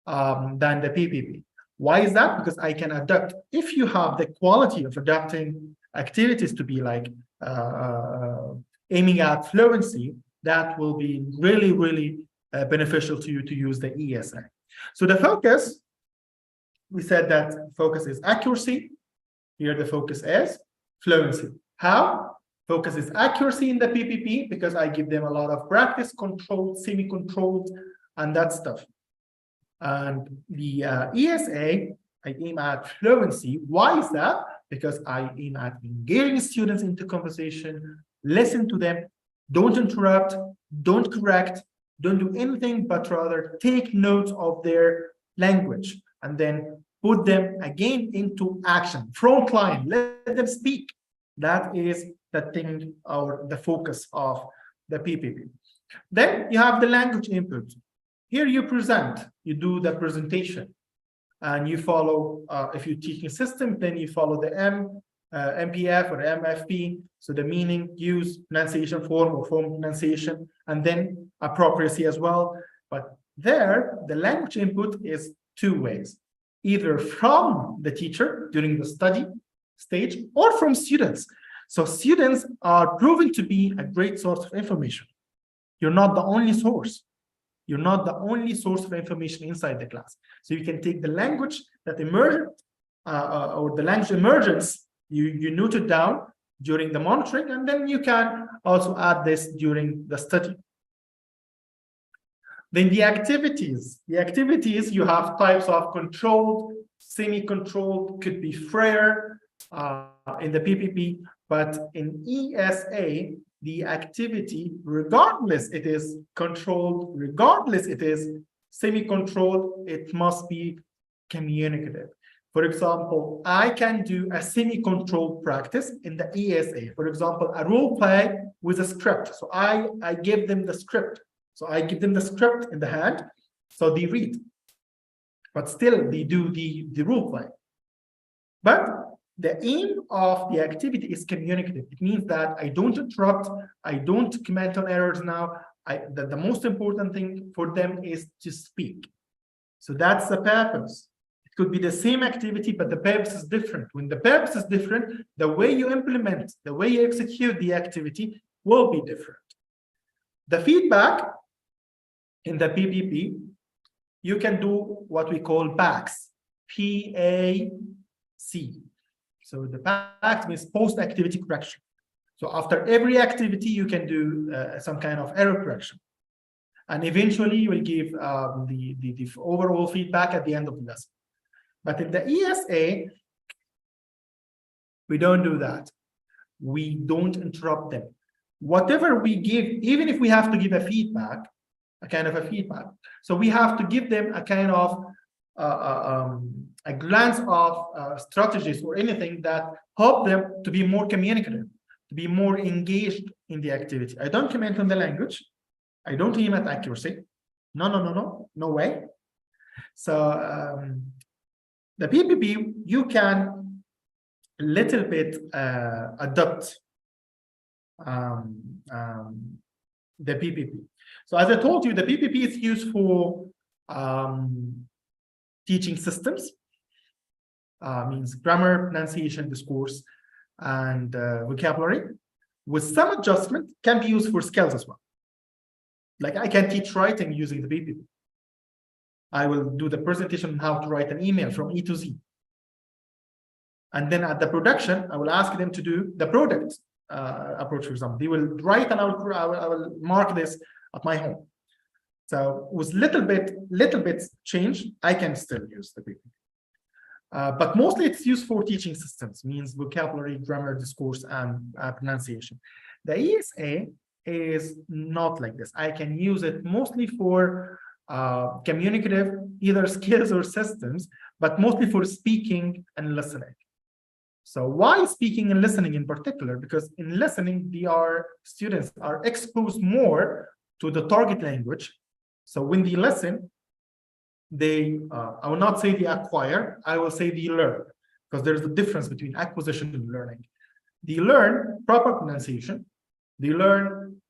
than the PPP. Why is that? Because I can adapt. If you have the quality of adapting activities to be like aiming at fluency, that will be really, really beneficial to you to use the ESA. So the focus, we said that focus is accuracy. Here the focus is fluency. How? Focus is accuracy in the PPP because I give them a lot of practice, controlled, semi-controlled, and that stuff. And the ESA, I aim at fluency. Why is that? Because I aim at engaging students into conversation, listen to them, don't interrupt, don't correct, don't do anything, but rather take notes of their language and then put them again into action. Frontline, let them speak. That is the thing or the focus of the PPP. Then you have the language input. Here you present, you do the presentation, and you follow, if you're teaching system, then you follow the MPF or MFP, so the meaning, use, pronunciation form or form pronunciation, and then appropriacy as well. But there, the language input is 2 ways, either from the teacher during the study stage or from students. So students are proven to be a great source of information. You're not the only source. You're not the only source of information inside the class. So you can take the language that emerged or the language emergence, you note it down during the monitoring, and then you can also add this during the study. Then the activities. The activities, you have types of controlled, semi-controlled, could be freer in the PPP, but in ESA, the activity, regardless it is controlled, regardless it is semi-controlled, it must be communicative. For example, I can do a semi-controlled practice in the ESA. For example, a role play with a script. So I give them the script. So I give them the script in the hand, so they read. But still, they do the role play. But the aim of the activity is communicative. It means that I don't interrupt, I don't comment on errors now. The most important thing for them is to speak. So that's the purpose. It could be the same activity, but the purpose is different. When the purpose is different, the way you implement, the way you execute the activity will be different. The feedback in the PPP, you can do what we call PACs, P-A-C. So the PACs means post-activity correction. So after every activity, you can do some kind of error correction. And eventually you will give the overall feedback at the end of the lesson. But in the ESA, we don't do that. We don't interrupt them. Whatever we give, even if we have to give a feedback, a kind of a feedback. So we have to give them a kind of a glance of strategies or anything that help them to be more communicative, to be more engaged in the activity. I don't comment on the language. I don't aim at accuracy. No way. So the PPP, you can a little bit adopt the PPP. So as I told you, the PPP is used for teaching systems, means grammar, pronunciation, discourse, and vocabulary. With some adjustment, can be used for skills as well. Like I can teach writing using the PPP. I will do the presentation on how to write an email from E to Z. And then at the production, I will ask them to do the product approach, for example. They will write and I will mark this at my home. So with little bit change, I can still use the PPP. But mostly it's used for teaching systems, means vocabulary, grammar, discourse, and pronunciation. The ESA is not like this. I can use it mostly for communicative, either skills or systems, but mostly for speaking and listening. So why speaking and listening in particular? Because in listening, students are exposed more to the target language. So when they listen, they, I will not say they acquire, I will say they learn, because there's a difference between acquisition and learning. They learn proper pronunciation, they learn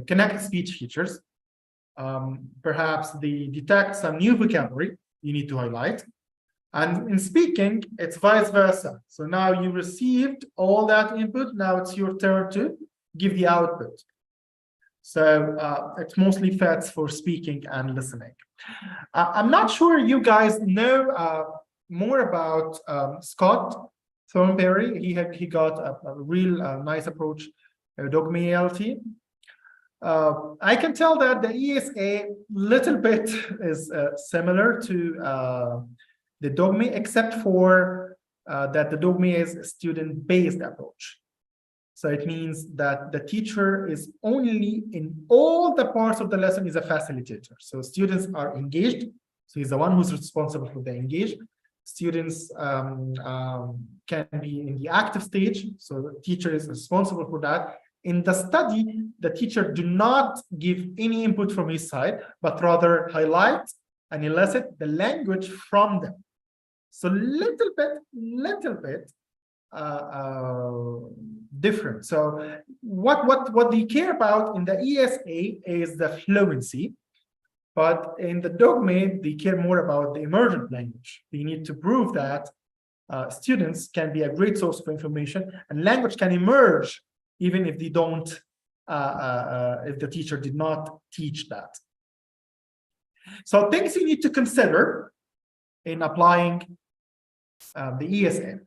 connected speech features, perhaps they detect some new vocabulary you need to highlight. And in speaking, it's vice versa. So now you received all that input, now it's your turn to give the output. So it mostly fits for speaking and listening. I'm not sure you guys know more about Scott Thornberry. He got a real nice approach, Dogme ALT. I can tell that the ESA little bit is similar to the Dogme, except for that the Dogme is a student-based approach. So it means that the teacher is only in all the parts of the lesson is a facilitator. So students are engaged. So he's the one who's responsible for the engaged. Students can be in the active stage. So the teacher is responsible for that. In the study, the teacher do not give any input from his side, but rather highlight and elicit the language from them. So little bit different. So what they care about in the ESA is the fluency, but in the Dogme they care more about the emergent language. They need to prove that students can be a great source of information and language can emerge even if they don't, if the teacher did not teach that. So things you need to consider in applying the ESA.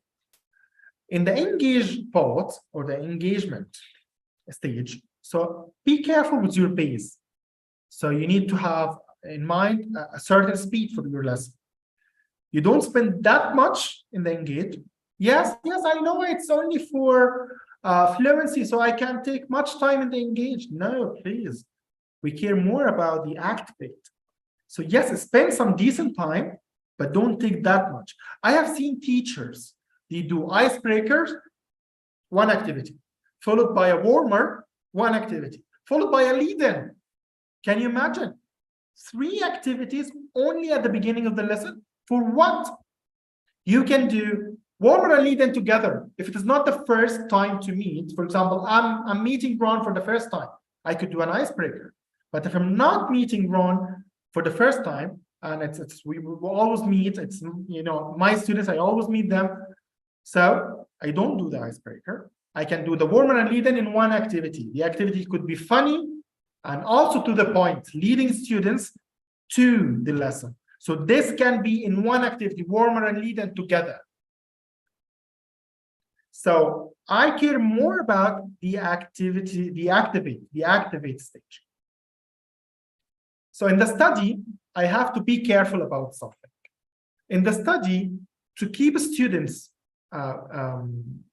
In the engage part or the engagement stage, so be careful with your pace. So you need to have in mind a certain speed for your lesson. You don't spend that much in the engage. Yes, I know it's only for fluency, so I can't take much time in the engage. No, please. We care more about the activate. So yes, spend some decent time, but don't take that much. I have seen teachers, they do icebreakers, one activity, followed by a warmer, one activity, followed by a lead-in. Can you imagine? 3 activities only at the beginning of the lesson. For what? You can do warmer and lead-in together. If it is not the first time to meet, for example, I'm meeting Ron for the first time, I could do an icebreaker. But if I'm not meeting Ron for the first time, and we will always meet, it's, you know, my students, I always meet them. So I don't do the icebreaker. I can do the warmer and lead-in in one activity. The activity could be funny and also to the point, leading students to the lesson. So this can be in one activity, warmer and lead-in together. So I care more about the activity, the activate stage. So in the study, I have to be careful about something. In the study, to keep students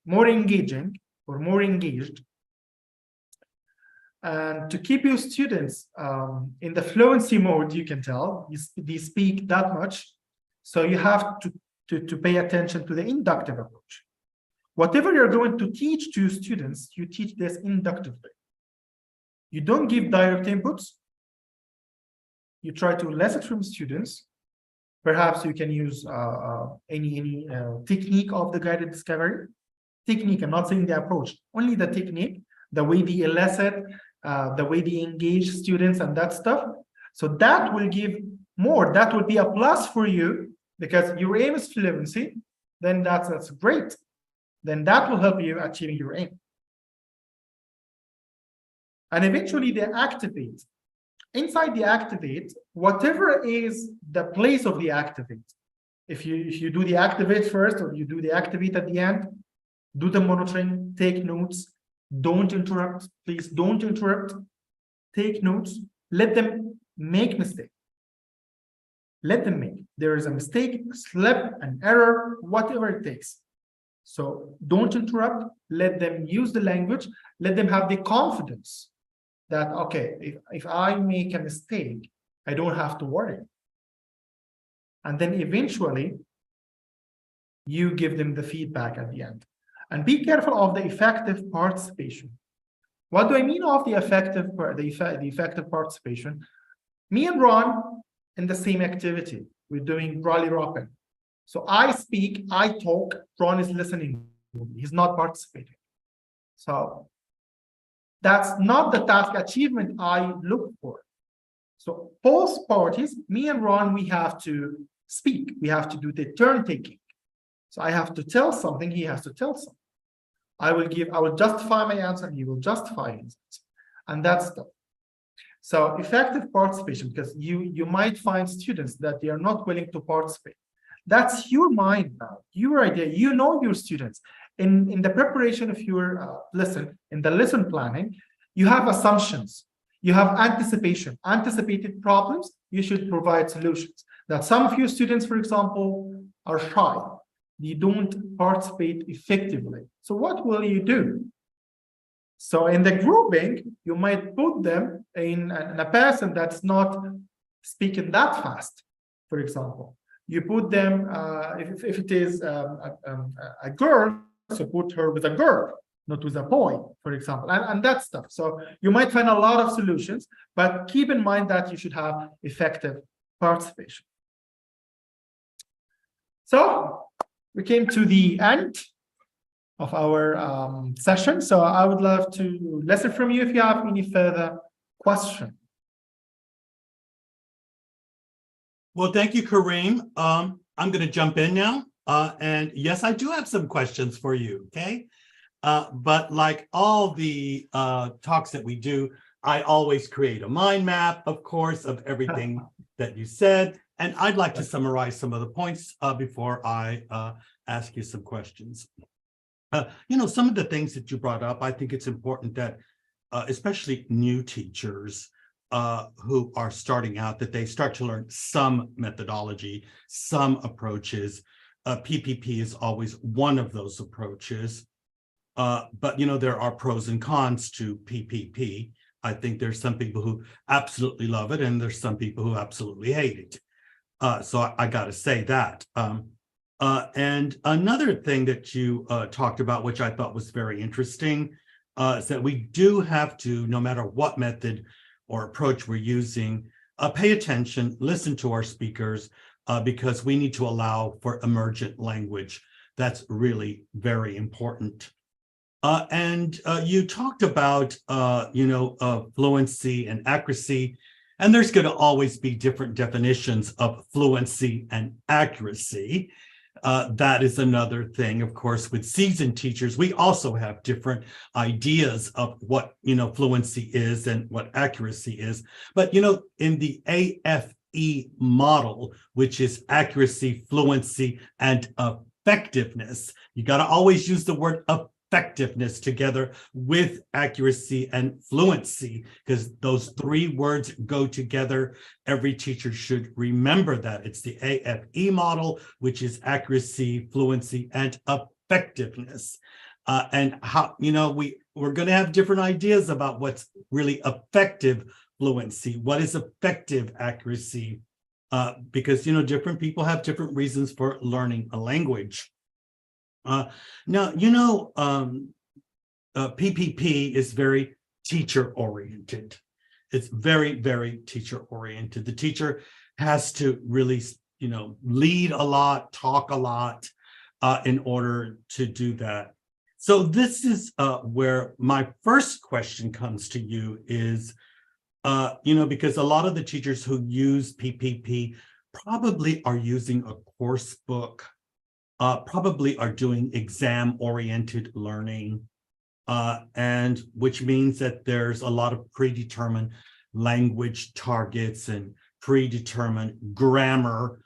more engaging or more engaged, and to keep your students in the fluency mode, you can tell, they speak that much. So you have to pay attention to the inductive approach. Whatever you're going to teach to students, you teach this inductively. You don't give direct inputs. you try to listen from students. Perhaps you can use any technique of the guided discovery. Technique, I'm not saying the approach, only the technique, the way they elicit, the way they engage students and that stuff. So that will give more, that will be a plus for you because your aim is fluency, then that's great. Then that will help you achieving your aim. And eventually they activate. Inside the activate, whatever is the place of the activate. If you do the activate first or you do the activate at the end, do the monitoring, take notes, don't interrupt, please don't interrupt, take notes, let them make mistake. Let them make. There is a mistake, a slip, an error, whatever it takes. So don't interrupt, let them use the language, let them have the confidence that, okay, if I make a mistake, I don't have to worry. And then eventually, you give them the feedback at the end. And be careful of the effective participation. What do I mean of the effective participation? Me and Ron in the same activity. We're doing Raleigh Robin. So I speak, I talk, Ron is listening. He's not participating. So that's not the task achievement I look for. So both parties, me and Ron, we have to speak. We have to do the turn taking. So I have to tell something, he has to tell something. I will justify my answer, he will justify his answer. And that's the. So effective participation, because you might find students that they are not willing to participate. That's your mind now, your idea. You know your students. In the preparation of your lesson, in the lesson planning, you have assumptions, you have anticipation, anticipated problems, you should provide solutions. That some of your students, for example, are shy. They don't participate effectively. So what will you do? So in the grouping, you might put them in a person that's not speaking that fast, for example. You put them, if it is a girl, so put her with a girl, not with a boy, for example, and that stuff. So you might find a lot of solutions, but keep in mind that you should have effective participation. So we came to the end of our session. So I would love to listen from you if you have any further question. Well, thank you, Kareem. I'm going to jump in now. And yes, I do have some questions for you, okay? But like all the talks that we do, I always create a mind map, of course, of everything that you said. And I'd like to summarize some of the points before I ask you some questions. Some of the things that you brought up, I think it's important that especially new teachers who are starting out, that they start to learn some methodology, some approaches. PPP is always one of those approaches. But, there are pros and cons to PPP. I think there's some people who absolutely love it, and there's some people who absolutely hate it. So I got to say that. And another thing that you talked about, which I thought was very interesting, is that we do have to, no matter what method or approach we're using, pay attention, listen to our speakers, because we need to allow for emergent language. That's really very important. And you talked about, fluency and accuracy, and there's going to always be different definitions of fluency and accuracy. That is another thing, of course, with seasoned teachers. We also have different ideas of what, fluency is and what accuracy is. But, in the AFE model, which is accuracy, fluency, and effectiveness, you got to always use the word effectiveness together with accuracy and fluency, because those three words go together. Every teacher should remember that. It's the AFE model, which is accuracy, fluency, and effectiveness. And how, we're going to have different ideas about what's really effective fluency, what is effective accuracy, because, different people have different reasons for learning a language. Now, PPP is very teacher oriented. it's very, very teacher oriented. The teacher has to really, lead a lot, talk a lot in order to do that. So this is where my first question comes to you is, because a lot of the teachers who use PPP probably are using a course book, probably are doing exam-oriented learning, and which means that there's a lot of predetermined language targets and predetermined grammar,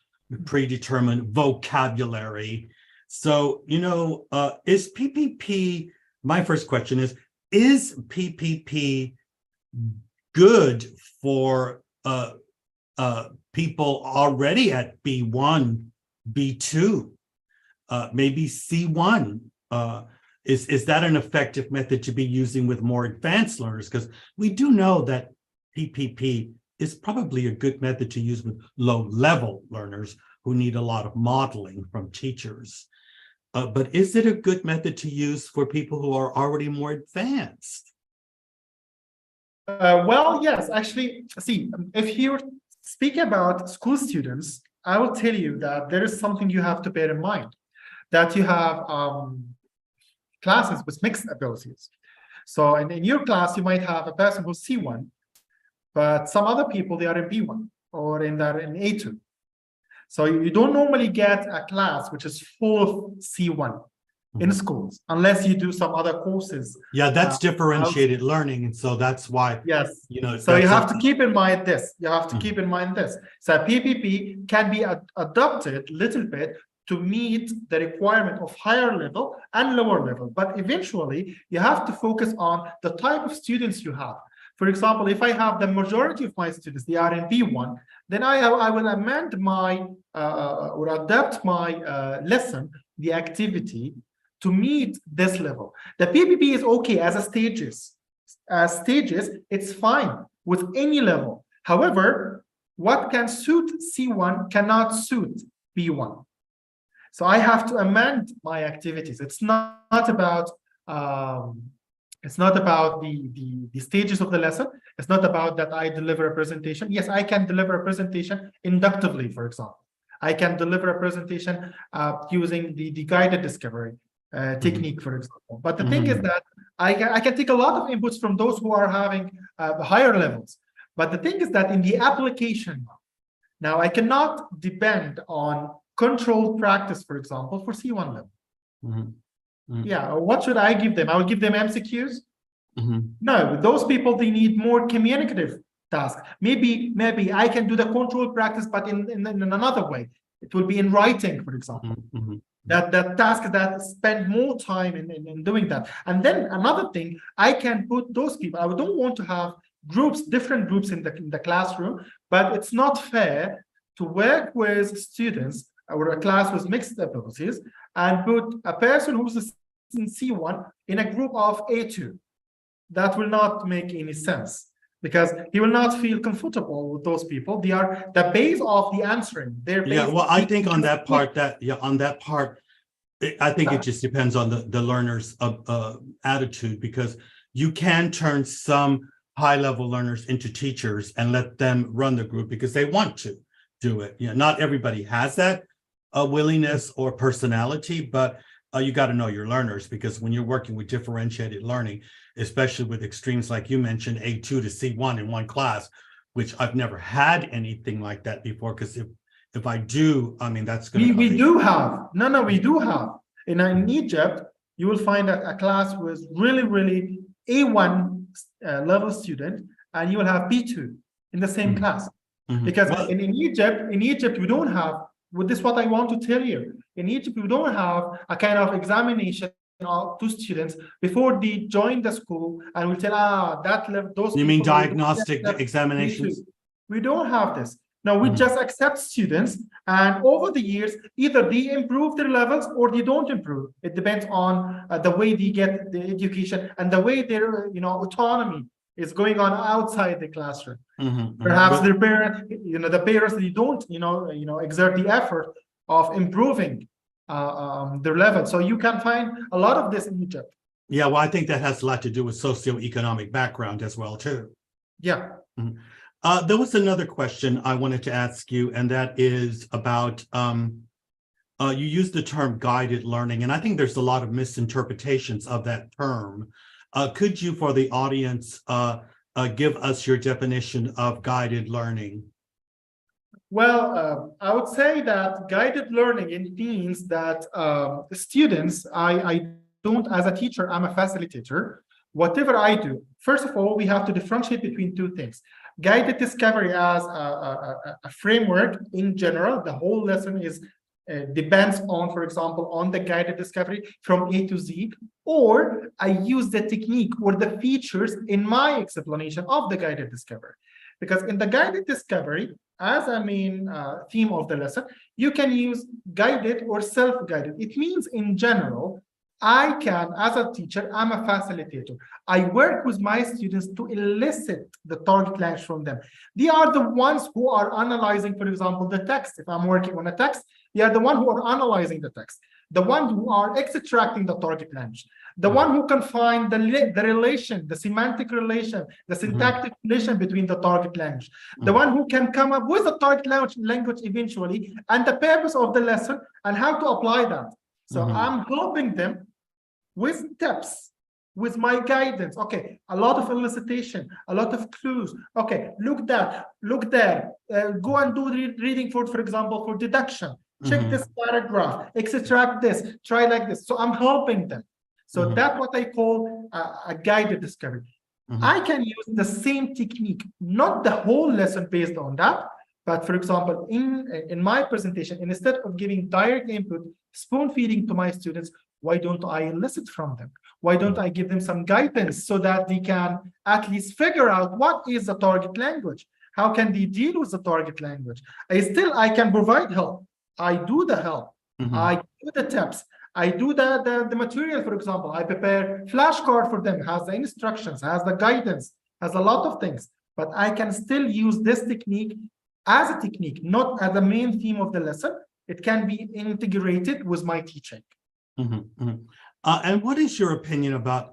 predetermined vocabulary. So, is PPP, my first question is PPP good for people already at B1, B2, maybe C1? Is that an effective method to be using with more advanced learners? Because we do know that PPP is probably a good method to use with low-level learners who need a lot of modeling from teachers. But is it a good method to use for people who are already more advanced? Well, yes, actually, see, if you speak about school students, I will tell you that there is something you have to bear in mind, that you have classes with mixed abilities. So in your class, you might have a person who's C1, but some other people, they are in B1 or in A2. So you don't normally get a class which is full of C1 in schools, unless you do some other courses. Yeah, that's differentiated learning. And so that's why, yes, so you have to keep in mind this. You have to Mm-hmm. keep in mind this. So PPP can be adopted a little bit to meet the requirement of higher level and lower level. But eventually, you have to focus on the type of students you have. For example, if I have the majority of my students, they are in B1, then I will amend my or adapt my lesson, the activity, to meet this level. The PPP is okay as a stages. As stages, it's fine with any level. However, what can suit C1 cannot suit B1. So I have to amend my activities. It's not about the stages of the lesson. It's not about that I deliver a presentation. Yes, I can deliver a presentation inductively, for example. I can deliver a presentation using the guided discovery technique, for example. But the thing is that I can take a lot of inputs from those who are having higher levels. But the thing is that in the application, now I cannot depend on controlled practice, for example, for C1 level. Yeah, what should I give them? I will give them MCQs? No, those people, they need more communicative tasks. Maybe I can do the controlled practice, but in another way. It will be in writing, for example. That task that spend more time in doing that. And then another thing, I can put those people, I don't want to have groups, different groups in the classroom, but it's not fair to work with students or a class with mixed abilities and put a person who's in C1 in a group of A2. That will not make any sense because he will not feel comfortable with those people. They are the base of the answering. Yeah, well, I think on that part, I think it just depends on the learner's attitude, because you can turn some high-level learners into teachers and let them run the group because they want to do it. Not everybody has that willingness or personality, but you got to know your learners, because when you're working with differentiated learning, especially with extremes like you mentioned, A2 to C1 in one class, which I've never had anything like that before, because if I do, I mean, that's going to we do have. No, we do have. In Egypt, you will find a class with really A1 level student, and you will have B2 in the same class. Because in Egypt, we don't have, with this what I want to tell you, in Egypt, we don't have a kind of examination to students before they join the school, and we tell, that level, those. You mean diagnostic examinations? We don't have this. Now we just accept students, and over the years, either they improve their levels or they don't improve. It depends on the way they get the education and the way their autonomy is going on outside the classroom. Perhaps their parents, the parents, they don't exert the effort of improving their level. So you can find a lot of this in Egypt. Yeah, well, I think that has a lot to do with socioeconomic background as well too. Yeah. Mhm. There was another question I wanted to ask you, and that is about you used the term guided learning, and I think there's a lot of misinterpretations of that term. Could you, for the audience, give us your definition of guided learning? Well, I would say that guided learning, it means that students, I don't, as a teacher, I'm a facilitator. Whatever I do, first of all, we have to differentiate between two things. Guided discovery as a framework in general, the whole lesson is depends on, for example, on the guided discovery from A to Z, or I use the technique or the features in my explanation of the guided discovery. Because in the guided discovery, as a main theme of the lesson, you can use guided or self-guided. It means in general, I can, as a teacher, I'm a facilitator. I work with my students to elicit the target language from them. They are the ones who are analyzing, for example, the text. If I'm working on a text, they are the one who are analyzing the text, the one who are extracting the target language, the one who can find the relation, the semantic relation, the syntactic relation between the target language, the one who can come up with the target language eventually, and the purpose of the lesson and how to apply that. So I'm helping them with tips, with my guidance. Okay, a lot of elicitation, a lot of clues. Okay, look that, look there. Go and do reading for example, for deduction. Check this paragraph, extract this, try like this. So I'm helping them. So that's what I call a guided discovery. I can use the same technique, not the whole lesson based on that, but for example, in my presentation, instead of giving direct input, spoon feeding to my students, why don't I elicit from them? Why don't I give them some guidance so that they can at least figure out what is the target language? How can they deal with the target language? I can provide help. I do the help. I do the tips. I do the material, for example. I prepare flashcard for them, has the instructions, has the guidance, has a lot of things. But I can still use this technique as a technique, not as the main theme of the lesson. It can be integrated with my teaching. And what is your opinion about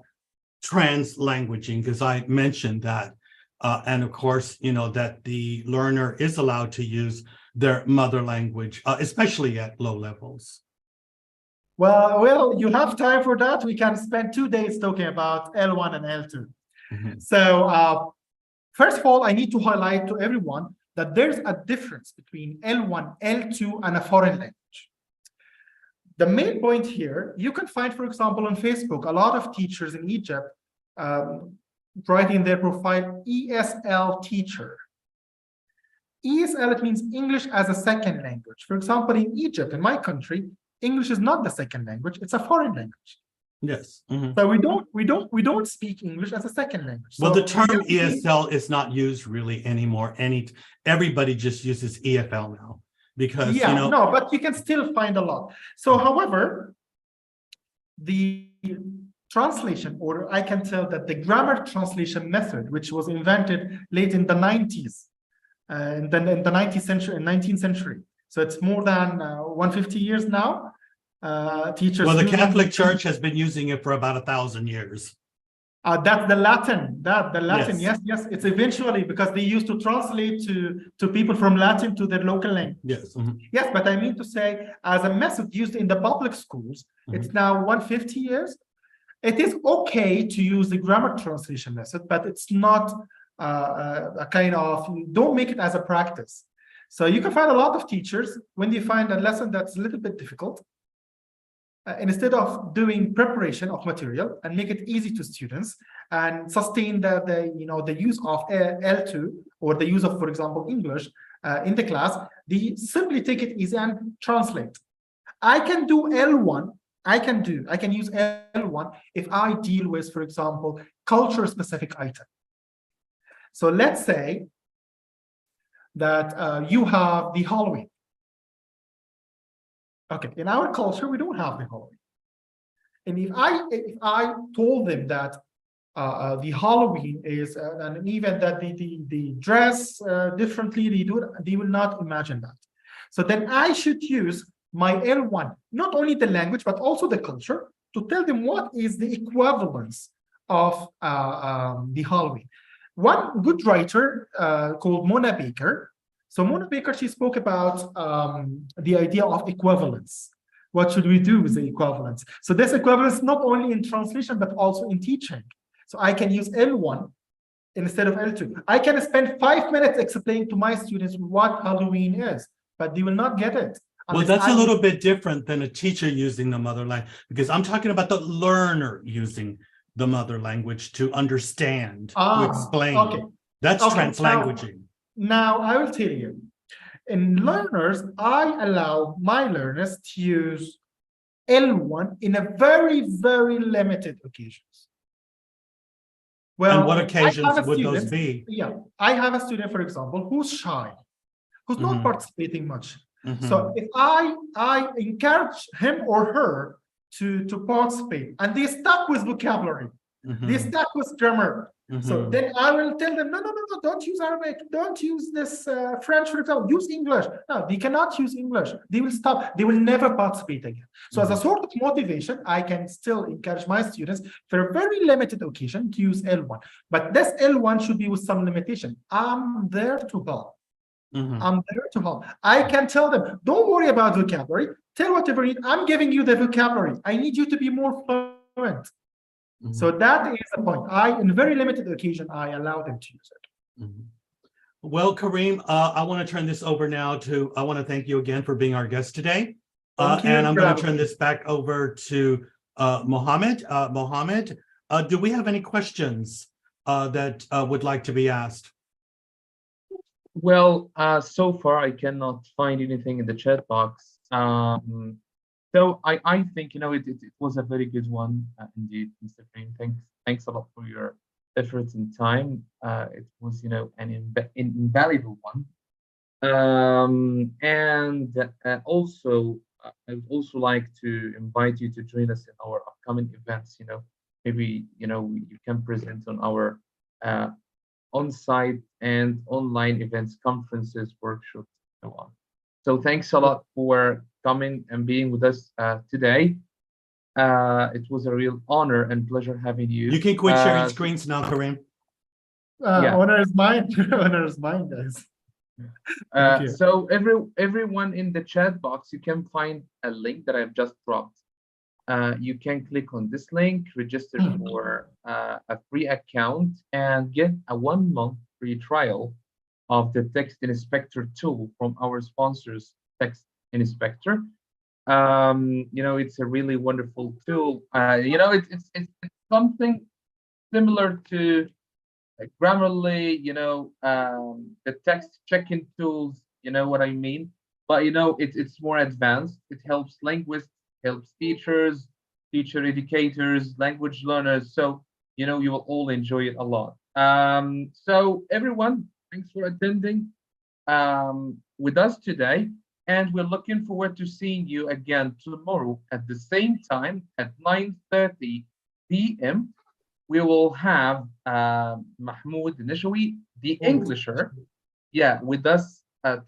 translanguaging? Because I mentioned that, and of course, you know, that the learner is allowed to use their mother language, especially at low levels. Well, you have time for that. We can spend 2 days talking about L1 and L2. So first of all, I need to highlight to everyone that there's a difference between L1, L2, and a foreign language. The main point here, you can find, for example, on Facebook, a lot of teachers in Egypt writing in their profile ESL teacher. ESL, it means English as a second language. For example, in Egypt, in my country, English is not the second language; it's a foreign language. Yes. So we don't speak English as a second language. Well, so the term ESL is not used really anymore. Everybody just uses EFL now. Because, yeah, you know, no, but you can still find a lot. So, however, the translation, or I can tell that the grammar translation method, which was invented late in the 90s, in the 19th century. So it's more than 150 years now. Teachers. Well, the Catholic Church has been using it for about 1,000 years. That's the Latin. The Latin, Yes. yes. It's eventually because they used to translate to people from Latin to their local language. Yes. Yes, but I mean to say, as a method used in the public schools, it's now 150 years. It is okay to use the grammar translation method, but it's not a kind of, don't make it as a practice. So you can find a lot of teachers when they find a lesson that's a little bit difficult, instead of doing preparation of material and make it easy to students and sustain the use of L2 or the use of, for example, English in the class, they simply take it easy and translate. I can do L1. I can use L1 if I deal with, for example, culture-specific item. So let's say that you have the Halloween. Okay, in our culture, we don't have the Halloween. And if I told them that the Halloween is an event that they dress differently, they will not imagine that. So then I should use my L1, not only the language, but also the culture, to tell them what is the equivalence of the Halloween. One good writer called Mona Baker. So Mona Baker, she spoke about the idea of equivalence. What should we do with the equivalence? So this equivalence not only in translation, but also in teaching. So I can use L1 instead of L2. I can spend 5 minutes explaining to my students what Halloween is, but they will not get it. Well, that's a little bit different than a teacher using the mother language, because I'm talking about the learner using the mother language to understand, to explain. Okay. That's Okay. translanguaging. Now, I will tell you, in learners, I allow my learners to use L1 in a very, very limited occasions. Well, And what occasions would student, those be? Yeah, I have a student, for example, who's shy, who's not participating much. So if I encourage him or her to participate, and they stuck with vocabulary, they stuck with grammar. So then I will tell them, no, don't use Arabic, don't use this French, for example, use English. No, they cannot use English. They will stop. They will never participate again. So as a sort of motivation, I can still encourage my students for a very limited occasion to use L1. But this L1 should be with some limitation. I'm there to help. I'm there to help. I can tell them, don't worry about vocabulary. Tell whatever you need. I'm giving you the vocabulary. I need you to be more fluent. So that is the point. In very limited occasion, I allow them to use it. Well, Kareem, I want to turn this over now to, I want to thank you again for being our guest today. And I'm going to turn this back over to Mohammed. Mohammed, do we have any questions that would like to be asked? Well, so far I cannot find anything in the chat box. So I think, it was a very good one indeed, Mr. Green. Thanks a lot for your efforts and time. It was, an invaluable one. And also, I would also like to invite you to join us in our upcoming events. Maybe, you can present on our on-site and online events, conferences, workshops, and so on. So thanks a lot for coming and being with us today. It was a real honor and pleasure having you. You can quit sharing screens now, Kareem. Honor is mine. Honor is mine, guys. So everyone in the chat box, you can find a link that I've just dropped. You can click on this link, register for a free account, and get a 1-month free trial of the Text Inspector tool from our sponsors, Text Inspector. It's a really wonderful tool. It's something similar to Grammarly, the text check-in tools, you know what I mean? But it's more advanced. It helps linguists, helps teachers, teacher educators, language learners. So you will all enjoy it a lot. So everyone, thanks for attending with us today. And we're looking forward to seeing you again tomorrow at the same time at 9:30 p.m. We will have Mahmoud Nishawi, the Englisher, with us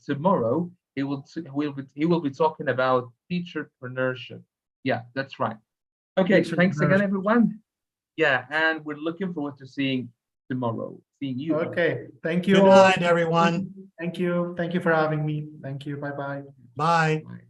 tomorrow. He will be talking about teacherpreneurship. Yeah, that's right. Okay, thanks again, everyone. Yeah, and we're looking forward to seeing tomorrow. Seeing you. Okay, thank you. Good night, everyone. Thank you. Thank you for having me. Thank you. Bye-bye. Bye. Bye.